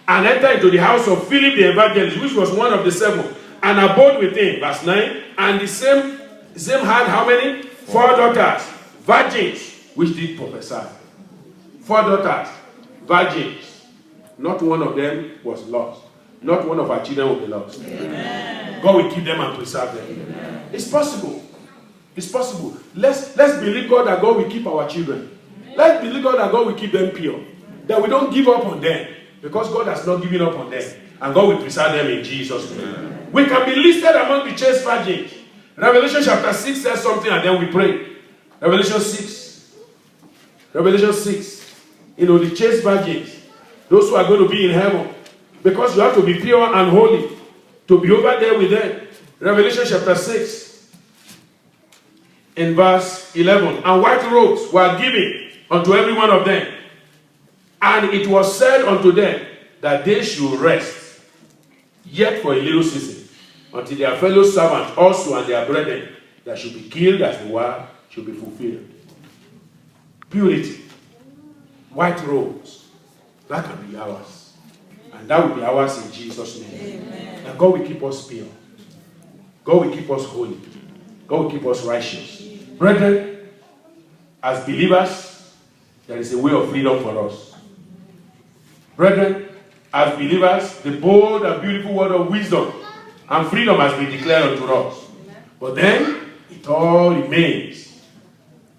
and entered into the house of Philip the evangelist, which was one of the 7, and abode with him. Verse 9. And the same had how many? 4 daughters, virgins, which did prophesy. 4 daughters, virgins. Not one of them was lost. Not one of our children will be lost. Amen. God will keep them and preserve them. Amen. It's possible. It's possible. Let's believe God that God will keep our children. Let's believe God that God will keep them pure. That we don't give up on them. Because God has not given up on them. And God will preserve them in Jesus' name. Amen. We can be listed among the chaste virgins. Revelation chapter 6 says something and then we pray. Revelation 6. Revelation 6. The chaste virgins. Those who are going to be in heaven. Because you have to be pure and holy. To be over there with them. Revelation chapter 6. In verse 11. And white robes were given unto every one of them. And it was said unto them that they should rest, yet for a little season, until their fellow servants also and their brethren that should be killed as the word should be fulfilled. Purity, white robes, that can be ours. And that will be ours in Jesus' name. Amen. And God will keep us pure. God will keep us holy. God will keep us righteous. Brethren, as believers, there is a way of freedom for us. Brethren, as believers, the bold and beautiful word of wisdom and freedom has been declared unto us. But then, it all remains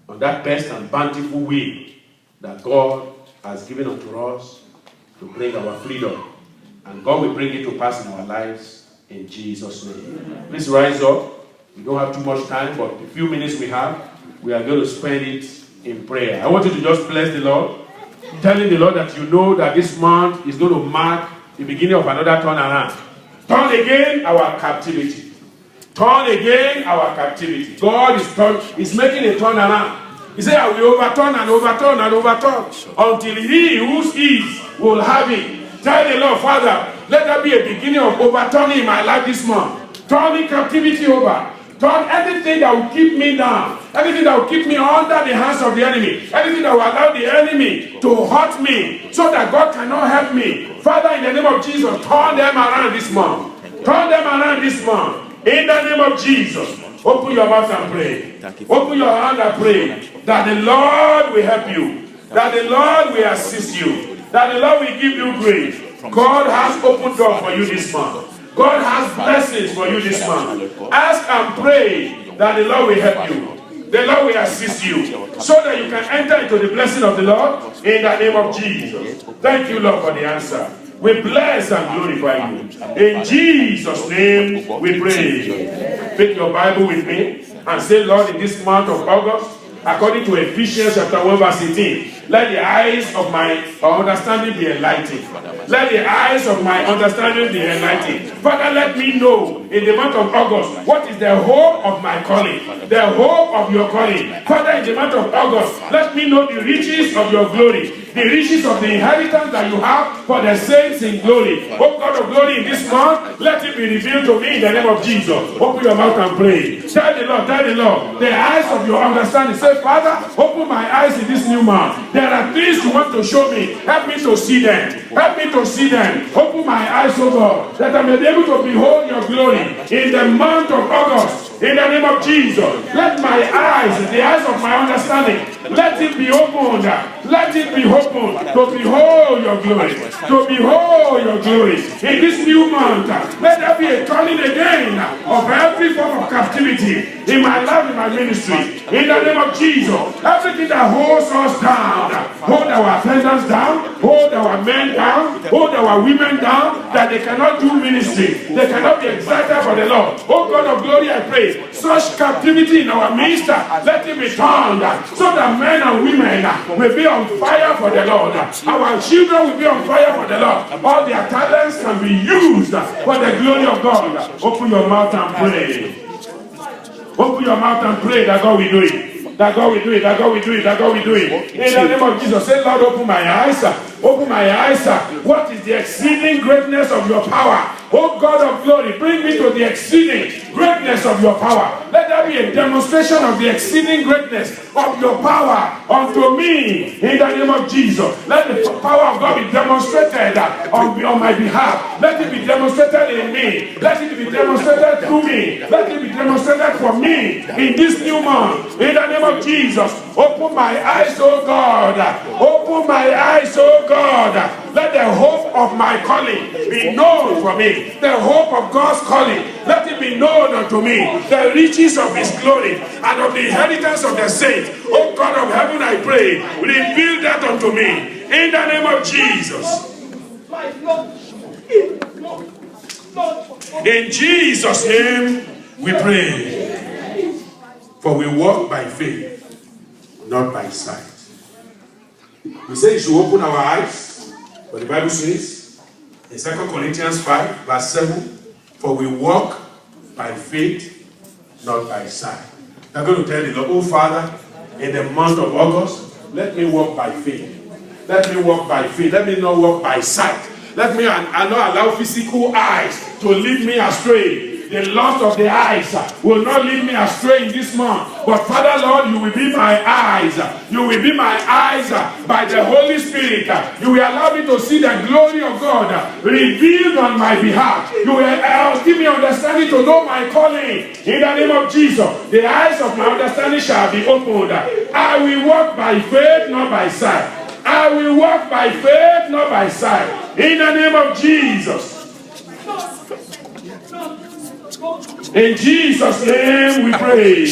on that best and bountiful way that God has given unto us to bring our freedom. And God will bring it to pass in our lives in Jesus' name. Please rise up. We don't have too much time, but the few minutes we have, we are going to spend it in prayer. I want you to just bless the Lord, telling the Lord that you know that this month is going to mark the beginning of another turnaround. Turn again our captivity. Turn again our captivity. God is making a turnaround. He said, I will overturn and overturn and overturn until he whose is will have it. Tell the Lord, Father, let there be a beginning of overturning in my life this month. Turning captivity over. Turn everything that will keep me down. Everything that will keep me under the hands of the enemy. Everything that will allow the enemy to hurt me so that God cannot help me. Father, in the name of Jesus, turn them around this month. Turn Turn them around this month. In the name of Jesus. Open your mouth and pray. Open your hand and pray that the Lord will help you. That the Lord will assist you. That the Lord will give you grace. God has opened doors for you this month. God has blessings for you this month. Ask and pray that the Lord will help you. The Lord will assist you so that you can enter into the blessing of the Lord in the name of Jesus. Thank you, Lord, for the answer. We bless and glorify you. In Jesus' name we pray. Pick your Bible with me and say, Lord, in this month of August, according to Ephesians chapter 1 verse 18, let the eyes of my understanding be enlightened. Let the eyes of my understanding be enlightened. Father, let me know in the month of August what is the hope of my calling, the hope of your calling. Father, in the month of August, let me know the riches of your glory, the riches of the inheritance that you have for the saints in glory. Oh God of glory, in this month, let it be revealed to me in the name of Jesus. Open your mouth and pray. Tell the Lord, the eyes of your understanding. Say, Father, open my eyes in this new month. There are things you want to show me. Help me to see them. Help me to see them. Open my eyes, oh God, that I may be able to behold your glory in the month of August. In the name of Jesus, let my eyes, the eyes of my understanding, let it be opened. Let it be opened to behold your glory. To behold your glory. In this new month, let there be a turning again of every form of captivity in my life, in my ministry. In the name of Jesus, everything that holds us down, hold our attendants down, hold our men down, hold our women down, that they cannot do ministry, they cannot be excited for the Lord. Oh God of glory, I pray, such captivity in our minister, let it be turned, so that men and women will be on fire for the Lord. Our children will be on fire for the Lord. All their talents can be used for the glory of God. Open your mouth and pray. Open your mouth and pray that God will do it. That God will do it. That God will do it. That God will do it. In the name of Jesus, say, Lord, open my eyes. Open my eyes. What is the exceeding greatness of your power? Oh God of glory, bring me to the exceeding greatness of your power. Let there be a demonstration of the exceeding greatness of your power unto me in the name of Jesus. Let the power of God be demonstrated on my behalf. Let it be demonstrated in me. Let it be demonstrated through me. Let it be demonstrated for me in this new month. In the name of Jesus, open my eyes, oh God. Open my eyes, oh God. Let the hope of my calling be known for me. The hope of God's calling, let it be known unto me. The riches of his glory and of the inheritance of the saints. Oh God of heaven, I pray, reveal that unto me. In the name of Jesus. In Jesus' name we pray. For we walk by faith, not by sight. We say you should open our eyes, but the Bible says in 2 Corinthians 5 verse 7, for we walk by faith, not by sight. I'm going to tell you, oh Father, in the month of August, let me walk by faith. Let me walk by faith. Let me not walk by sight. Let me not allow physical eyes to lead me astray. The lust of the eyes will not lead me astray in this month. But Father, Lord, you will be my eyes. You will be my eyes by the Holy Spirit. You will allow me to see the glory of God revealed on my behalf. You will give me understanding to know my calling. In the name of Jesus, the eyes of my understanding shall be opened. I will walk by faith, not by sight. I will walk by faith, not by sight. In the name of Jesus. In Jesus' name we pray.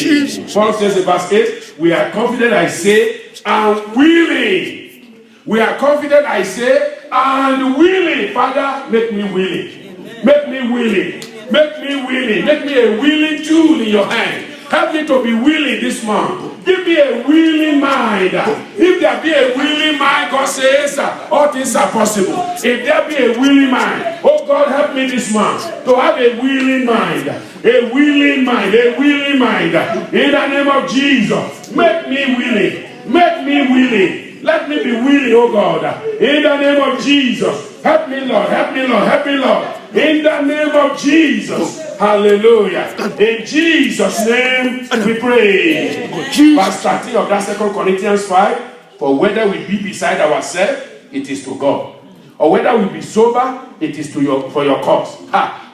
Paul says in verse 8, we are confident, I say, and willing. We are confident, I say, and willing. Father, make me willing. Make me willing. Make me willing. Make me a willing tool in your hand. Help me to be willing this month. Give me a willing mind. If there be a willing mind, God says, all things are possible. If there be a willing mind, oh God, help me this month to have a willing mind. A willing mind. A willing mind. In the name of Jesus, make me willing. Make me willing. Let me be willing, oh God. In the name of Jesus, help me, Lord. Help me, Lord. Help me, Lord. In the name of Jesus. Hallelujah. In Jesus' name we pray. Verse 13 of that 2 Corinthians 5. For whether we be beside ourselves, it is to God. Or whether we be sober, it is for your cause.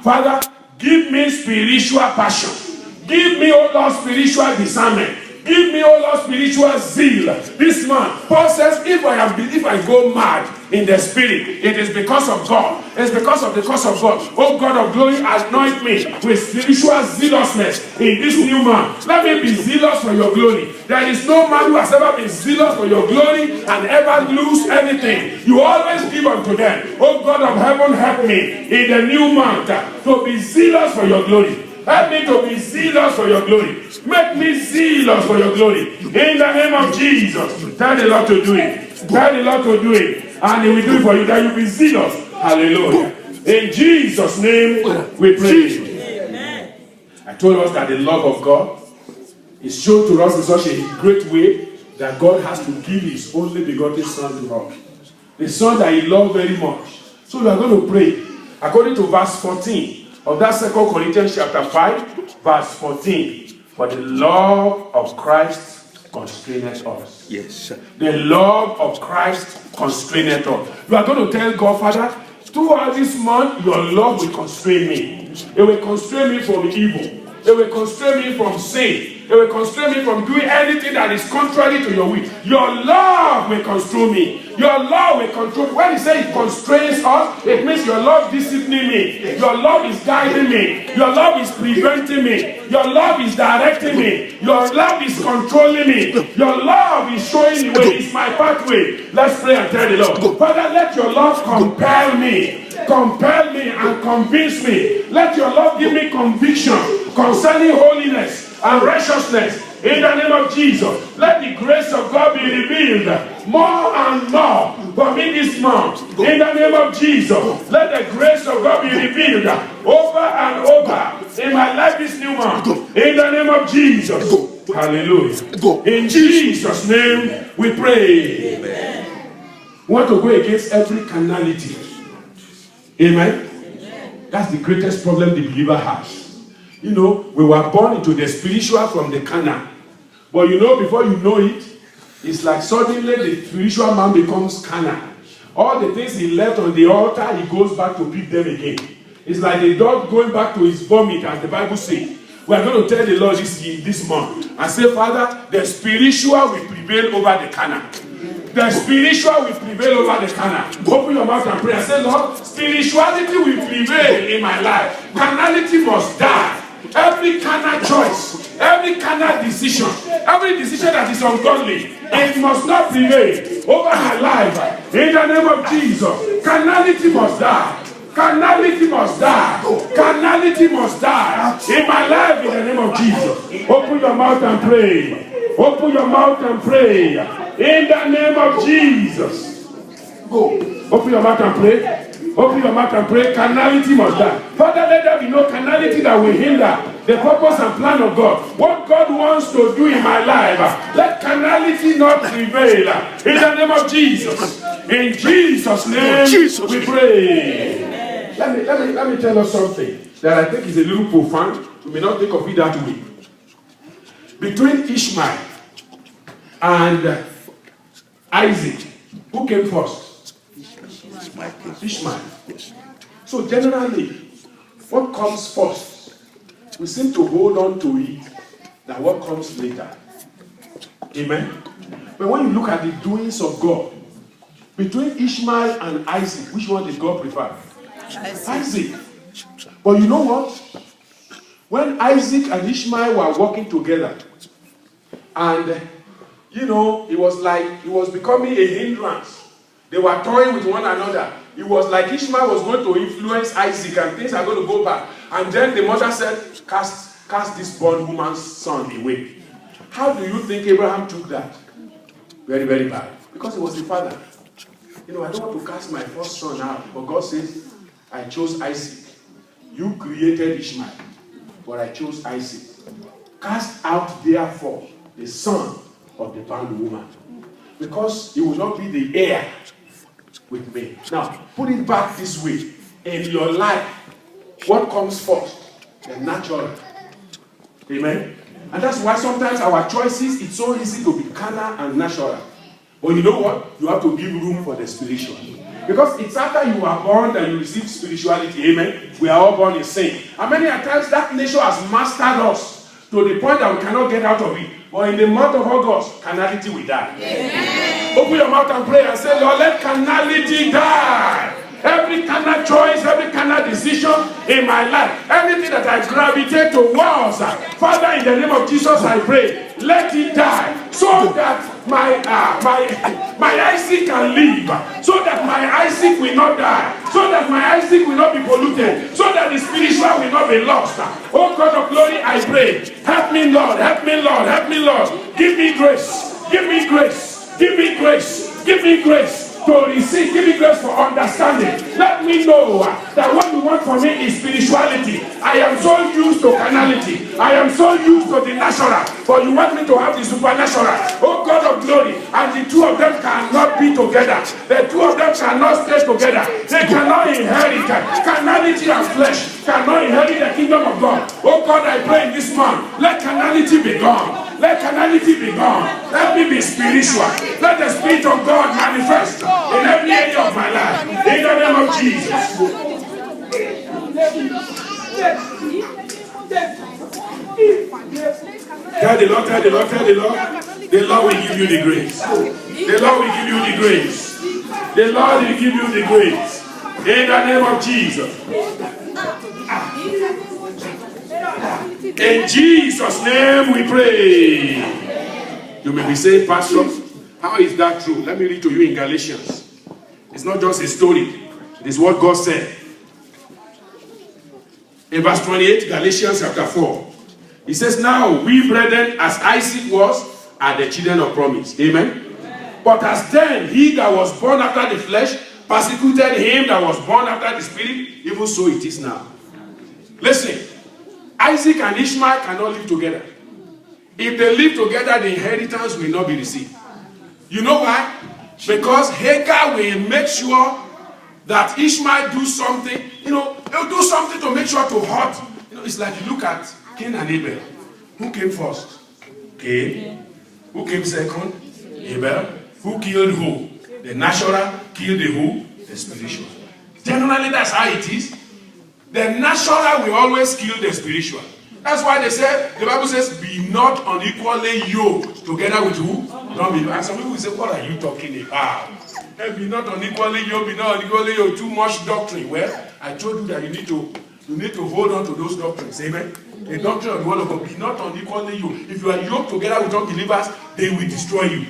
Father, give me spiritual passion. Give me, oh Lord, spiritual discernment. Give me, oh Lord, spiritual zeal this month. Paul says, if I go mad in the spirit, it is because of God. It's because of the cause of God. Oh God of glory, anoint me with spiritual zealousness in this new month. Let me be zealous for your glory. There is no man who has ever been zealous for your glory and ever lose anything. You always give unto them. Oh God of heaven, help me in the new month to be zealous for your glory. Help me to be zealous for your glory. Make me zealous for your glory. In the name of Jesus. Tell the Lord to do it. Tell the Lord to do it. And He will do it for you. That you be zealous. Hallelujah. In Jesus' name we pray. Amen. I told us that the love of God is shown to us in such a great way that God has to give His only begotten Son to us. The Son that He loved very much. So we are going to pray according to verse 14 of that 2 Corinthians chapter 5, verse 14. For the love of Christ constraineth us. Yes, sir. The love of Christ constraineth us. You are going to tell God, Father, throughout this month, your love will constrain me. It will constrain me from evil. It will constrain me from sin. It will constrain me from doing anything that is contrary to your will. Your love will control me. Your love will control me. When He says it constrains us, it means your love disciplining me. Your love is guiding me. Your love is preventing me. Your love is directing me. Your love is controlling me. Your love is showing the way. It's my pathway. Let's pray and tell the Lord, Father, let your love compel me. Compel me and convince me. Let your love give me conviction concerning holiness and righteousness. In the name of Jesus, let the grace of God be revealed more and more for me this month. In the name of Jesus, let the grace of God be revealed over and over in my life this new month. In the name of Jesus. Hallelujah. In Jesus' name we pray. Amen. We want to go against every carnality. Amen. That's the greatest problem the believer has. You know, we were born into the spiritual from the carnal. But you know, before you know it, it's like suddenly the spiritual man becomes carnal. All the things he left on the altar, he goes back to pick them again. It's like a dog going back to his vomit, as the Bible says. We are going to tell the Lord this month and say, Father, the spiritual will prevail over the carnal. The spiritual will prevail over the carnal. Open your mouth and pray and say, Lord, spirituality will prevail in my life. Carnality must die. Every carnal choice, every carnal decision, every decision that is ungodly, it must not prevail over my life. In the name of Jesus, carnality must die. Carnality must die. Carnality must die in my life in the name of Jesus. Open your mouth and pray. Open your mouth and pray. In the name of Jesus. Open your mouth and pray. Open your mouth and pray. Carnality must die. Father, let there be no carnality that will hinder the purpose and plan of God. What God wants to do in my life, let carnality not prevail. In the name of Jesus. In Jesus' name we pray. Let me tell us something that I think is a little profound. You may not think of it that way. Between Ishmael and Isaac, who came first? Ishmael. So generally, what comes first, we seem to hold on to it than what comes later. Amen? But when you look at the doings of God, between Ishmael and Isaac, which one did God prefer? Isaac. But you know what? When Isaac and Ishmael were working together, and you know, it was becoming a hindrance. They were toying with one another. It was like Ishmael was going to influence Isaac and things are going to go back. And then the mother said, cast this born woman's son away. How do you think Abraham took that? Very, very bad. Because he was the father. You know, I don't want to cast my first son out. But God says, I chose Isaac. You created Ishmael. But I chose Isaac. Cast out therefore the son of the bound woman. Because he will not be the heir with me. Now, put it back this way. In your life, what comes first? The natural. Amen? And that's why sometimes our choices, it's so easy to be carnal and natural. But you know what? You have to give room for the spiritual. Because it's after you are born that you receive spirituality. Amen. We are all born in sin. And many a times that nature has mastered us to the point that we cannot get out of it. But in the month of August, carnality will die. Amen. Open your mouth and pray and say, Lord, let carnality die. Every carnal choice, every carnal decision in my life, anything that I gravitate towards, Father, in the name of Jesus, I pray, let it die, so that my Isaac can live, so that my Isaac will not die, so that my Isaac will not be polluted, so that the spiritual will not be lost. Oh God of glory, I pray, help me, Lord, help me, Lord, help me, Lord. Give me grace, give me grace, give me grace, give me grace to receive. Give me grace for understanding. Let me know that what you want from me is spirituality. I am so used to carnality. I am so used to the natural, but you want me to have the supernatural. Oh God of glory, and the two of them cannot be together. The two of them cannot stay together. They cannot inherit. Carnality and flesh cannot inherit the kingdom of God. Oh God, I pray in this month, let carnality be gone. Let carnality be gone. Let me be spiritual. Let the Spirit of God manifest in every area of my life. In the name of Jesus. Tell the Lord, tell the Lord, tell the Lord. The Lord will give you the grace. The Lord will give you the grace. The Lord will give you the grace. In the name of Jesus. In Jesus' name we pray. You may be saying, Pastor, how is that true? Let me read to you in Galatians. It's not just a story. It is what God said. In verse 28, Galatians chapter 4. He says, now we brethren, as Isaac was, are the children of promise. Amen. But as then he that was born after the flesh persecuted him that was born after the spirit, even so it is now. Listen. Isaac and Ishmael cannot live together. If they live together, the inheritance will not be received. You know why? Because Hagar will make sure that Ishmael do something. He'll do something to make sure to hurt. It's like you look at Cain and Abel. Who came first? Cain. Who came second? Abel. Who killed who? The natural killed the who? The spiritual. Generally, that's how it is. The natural will always kill the spiritual. That's why they say, the Bible says, be not unequally yoked together with who? Don't be. And some people will say, what are you talking about? Hey, be not unequally yoked, be not unequally yoked, too much doctrine. Well, I told you that you need to hold on to those doctrines. Amen. The doctrine of the word of God, be not unequally yoked. If you are yoked together with unbelievers, they will destroy you.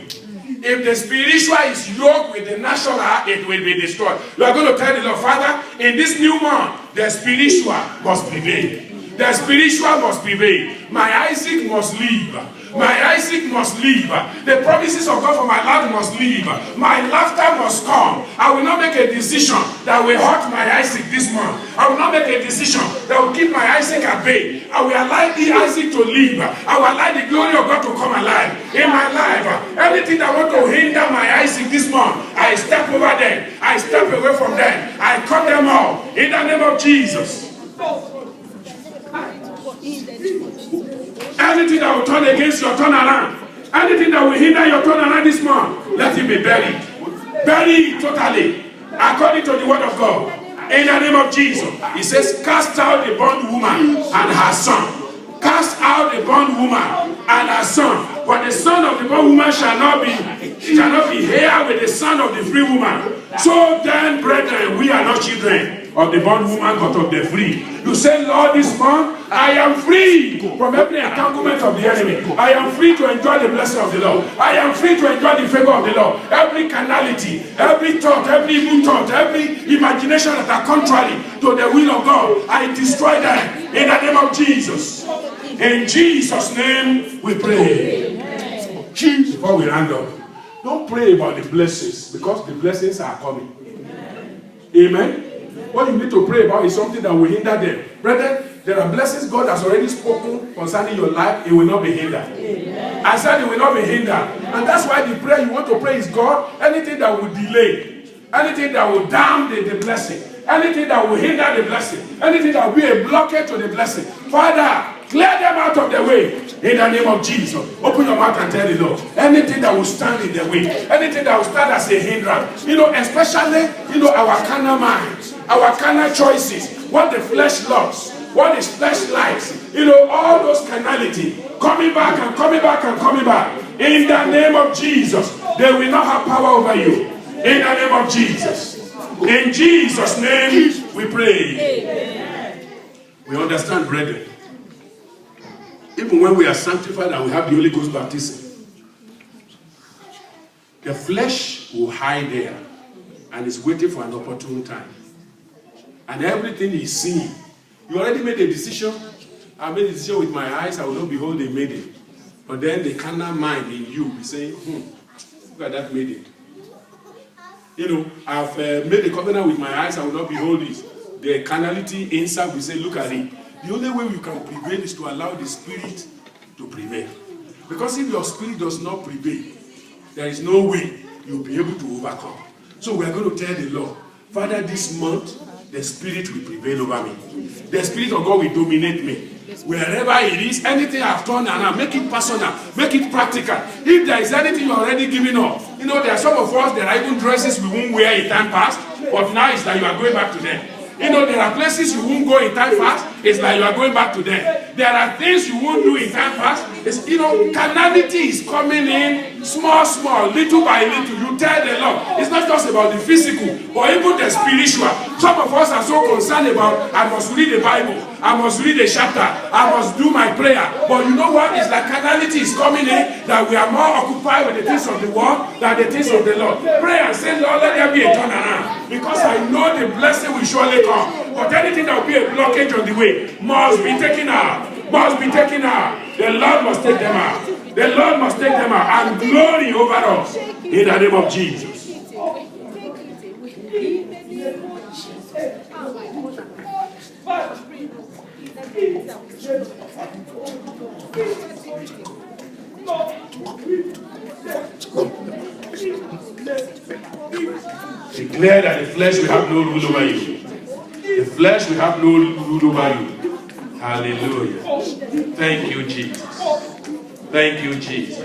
If the spiritual is yoked with the natural, it will be destroyed. You are going to tell the Lord, Father, in this new month, the spiritual must prevail. The spiritual must prevail. My Isaac must live. My Isaac must live. The promises of God for my life must live. My laughter must come. I will not make a decision that will hurt my Isaac this month. I will not make a decision that will keep my Isaac at bay. I will allow the Isaac to live. I will allow the glory of God to come alive in my life. Anything that want to hinder my Isaac this month, I step over them. I step away from them. I cut them off in the name of Jesus. Anything that will turn against your turnaround, anything that will hinder your turnaround this month, let it be buried. Bury it totally, according to the word of God. In the name of Jesus, he says, cast out the bondwoman and her son. Cast out the bondwoman and her son. For the son of the bondwoman shall not be here with the son of the free woman. So then, brethren, we are not children of the bondwoman, but of the free. You say, Lord, this month, I am free from every entanglement of the enemy. I am free to enjoy the blessing of the Lord. I am free to enjoy the favor of the Lord. Every carnality, every thought, every evil thought, every imagination that are contrary to the will of God, I destroy them in the name of Jesus. In Jesus' name we pray. Before we round up, don't pray about the blessings, because the blessings are coming. Amen. What you need to pray about is something that will hinder them. Brethren, there are blessings God has already spoken concerning your life. It will not be hindered. Amen. I said it will not be hindered. And that's why the prayer you want to pray is, God, anything that will delay, anything that will damn the blessing, anything that will hinder the blessing, anything that will be a blockade to the blessing, Father, Clear them out of the way. In the name of Jesus. Open your mouth and tell the Lord. Anything that will stand in the way. Anything that will stand as a hindrance. Especially, our carnal minds. Our carnal choices. What the flesh loves. What the flesh likes. All those carnality. Coming back and coming back and coming back. In the name of Jesus. They will not have power over you. In the name of Jesus. In Jesus' name we pray. Amen. We understand, brethren. Even when we are sanctified and we have the Holy Ghost baptism, the flesh will hide there and is waiting for an opportune time. And everything is seen. You already made a decision. I made a decision with my eyes, I will not behold a maiden. But then the carnal mind in you will be saying, look at that maiden. I've made a covenant with my eyes, I will not behold it. The carnality inside will say, look at it. The only way you can prevail is to allow the spirit to prevail. Because if your spirit does not prevail, there is no way you'll be able to overcome. So we are going to tell the Lord, Father, this month, the spirit will prevail over me. The spirit of God will dominate me. Wherever it is, anything I've done and make it personal, make it practical. If there is anything you're already giving up, there are some of us, there are even dresses we won't wear in time past, but now it's that you are going back to them. There are places you won't go in time past, it's like you are going back to them. There are things you won't do in time past. It's, carnality is coming in small, little by little. You tell the Lord, it's not just about the physical, but even the spiritual. Some of us are so concerned about, I must read the Bible, I must read a chapter, I must do my prayer. But you know what? It's like carnality is coming in, that we are more occupied with the things of the world than the things of the Lord. Pray and say, Lord, let there be a turnaround. Because I know the blessing will surely come. But anything that will be a blockage on the way must be taken out. Must be taken out. The Lord must take them out. The Lord must take them out. And glory over us. In the name of Jesus. Declare that the flesh will have no rule over you. The flesh will have no rule over you. Hallelujah. Thank you, Jesus. Thank you, Jesus.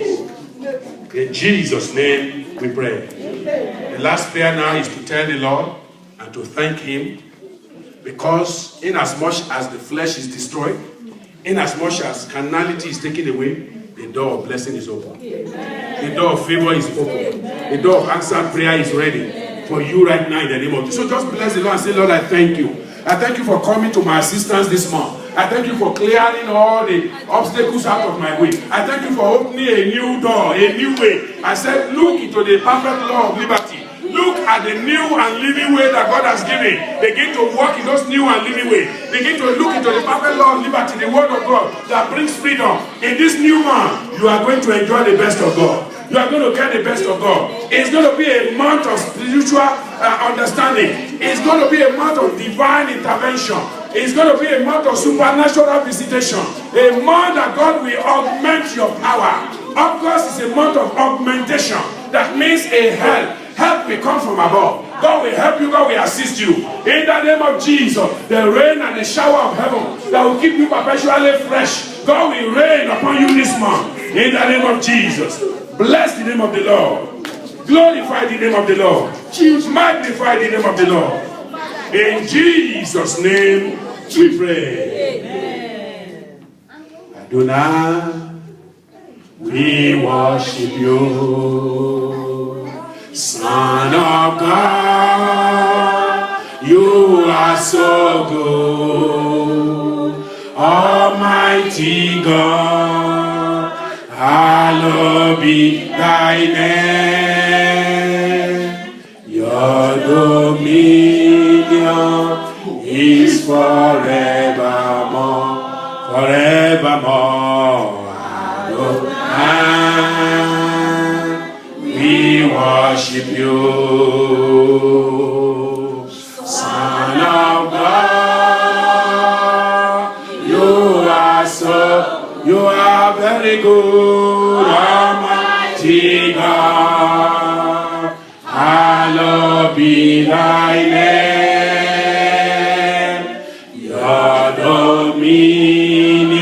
In Jesus' name we pray. The last prayer now is to tell the Lord and to thank Him, because inasmuch as the flesh is destroyed, inasmuch as carnality is taken away, the door of blessing is open. The door of favor is open. The door of answered prayer is ready for you right now in the name of Jesus. So just bless the Lord and say, Lord, I thank you. I thank you for coming to my assistance this month. I thank you for clearing all the obstacles out of my way. I thank you for opening a new door, a new way. I said, look into the perfect law of liberty. Look at the new and living way that God has given. Begin to walk in those new and living ways. Begin to look into the perfect law of liberty, the word of God that brings freedom. In this new month, you are going to enjoy the best of God. You are going to get the best of God. It's going to be a month of spiritual understanding. It's going to be a month of divine intervention. It's going to be a month of supernatural visitation. A month that God will augment your power. August is a month of augmentation. That means a help. Help will come from above. God will help you. God will assist you. In the name of Jesus, the rain and the shower of heaven that will keep you perpetually fresh. God will rain upon you this month. In the name of Jesus. Bless the name of the Lord. Glorify the name of the Lord. Magnify the name of the Lord. In Jesus' name we pray. Amen. Adonai, we worship you. Son of God, you are so good. Almighty God, hallowed be thy name. Your dominion is forevermore, forevermore. Adonai, we worship you. Son of God, you are very good, Almighty God. Hallowed be thy name. Your dominion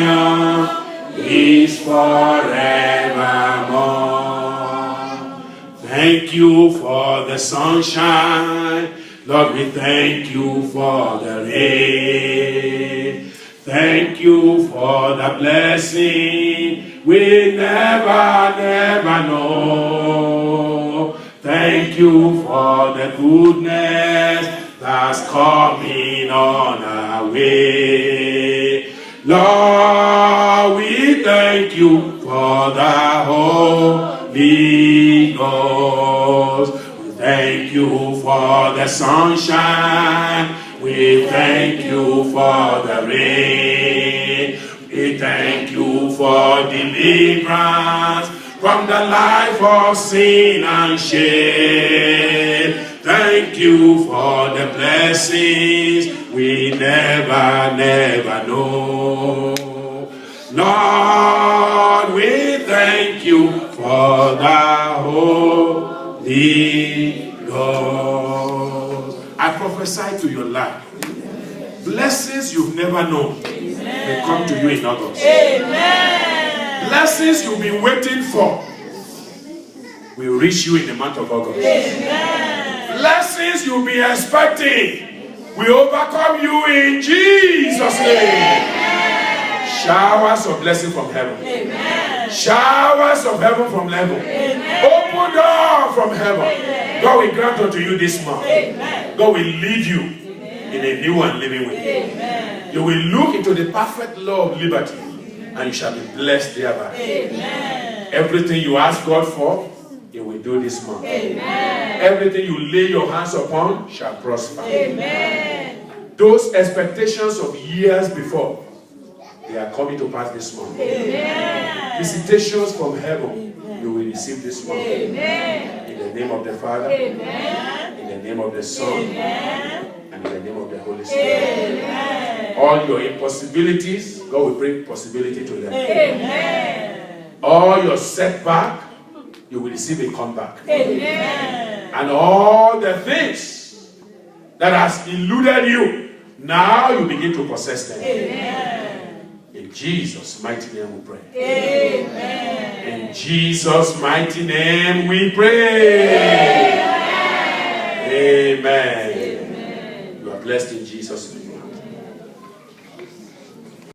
you for the sunshine. Lord, we thank you for the rain. Thank you for the blessing we never know. Thank you for the goodness that's coming on our way. Lord, we thank you for the Holy Ghost. We thank you for the sunshine. We thank you for the rain. We thank you for deliverance from the life of sin and shame. Thank you for the blessings we never know. Lord, we thank you for the Holy Ghost. I prophesy to your life. Blessings you've never known will come to you in August. Amen. Blessings you've been waiting for will reach you in the month of August. Amen. Blessings you'll be expecting will overcome you in Jesus' name. Showers of blessing from heaven. Amen. Showers of heaven from heaven. Amen. Open door from heaven. Amen. God will grant unto you this month. Amen. God will lead you in a new and living way. Amen. You will look into the perfect law of liberty and you shall be blessed thereby. Amen. Everything you ask God for, He will do this month. Amen. Everything you lay your hands upon shall prosper. Amen. Those expectations of years before, they are coming to pass this month. Amen. Visitations from heaven, you will receive this month. Amen. In the name of the Father, Amen. in the name of the Son, Amen. and in the name of the Holy Spirit. Amen. All your impossibilities, God will bring possibility to them. Amen. All your setback, you will receive a comeback. Amen. And all the things that has eluded you, now you begin to possess them. Amen. In Jesus' mighty name we pray. Amen. In Jesus' mighty name we pray. Amen. Amen. You are blessed in Jesus' name.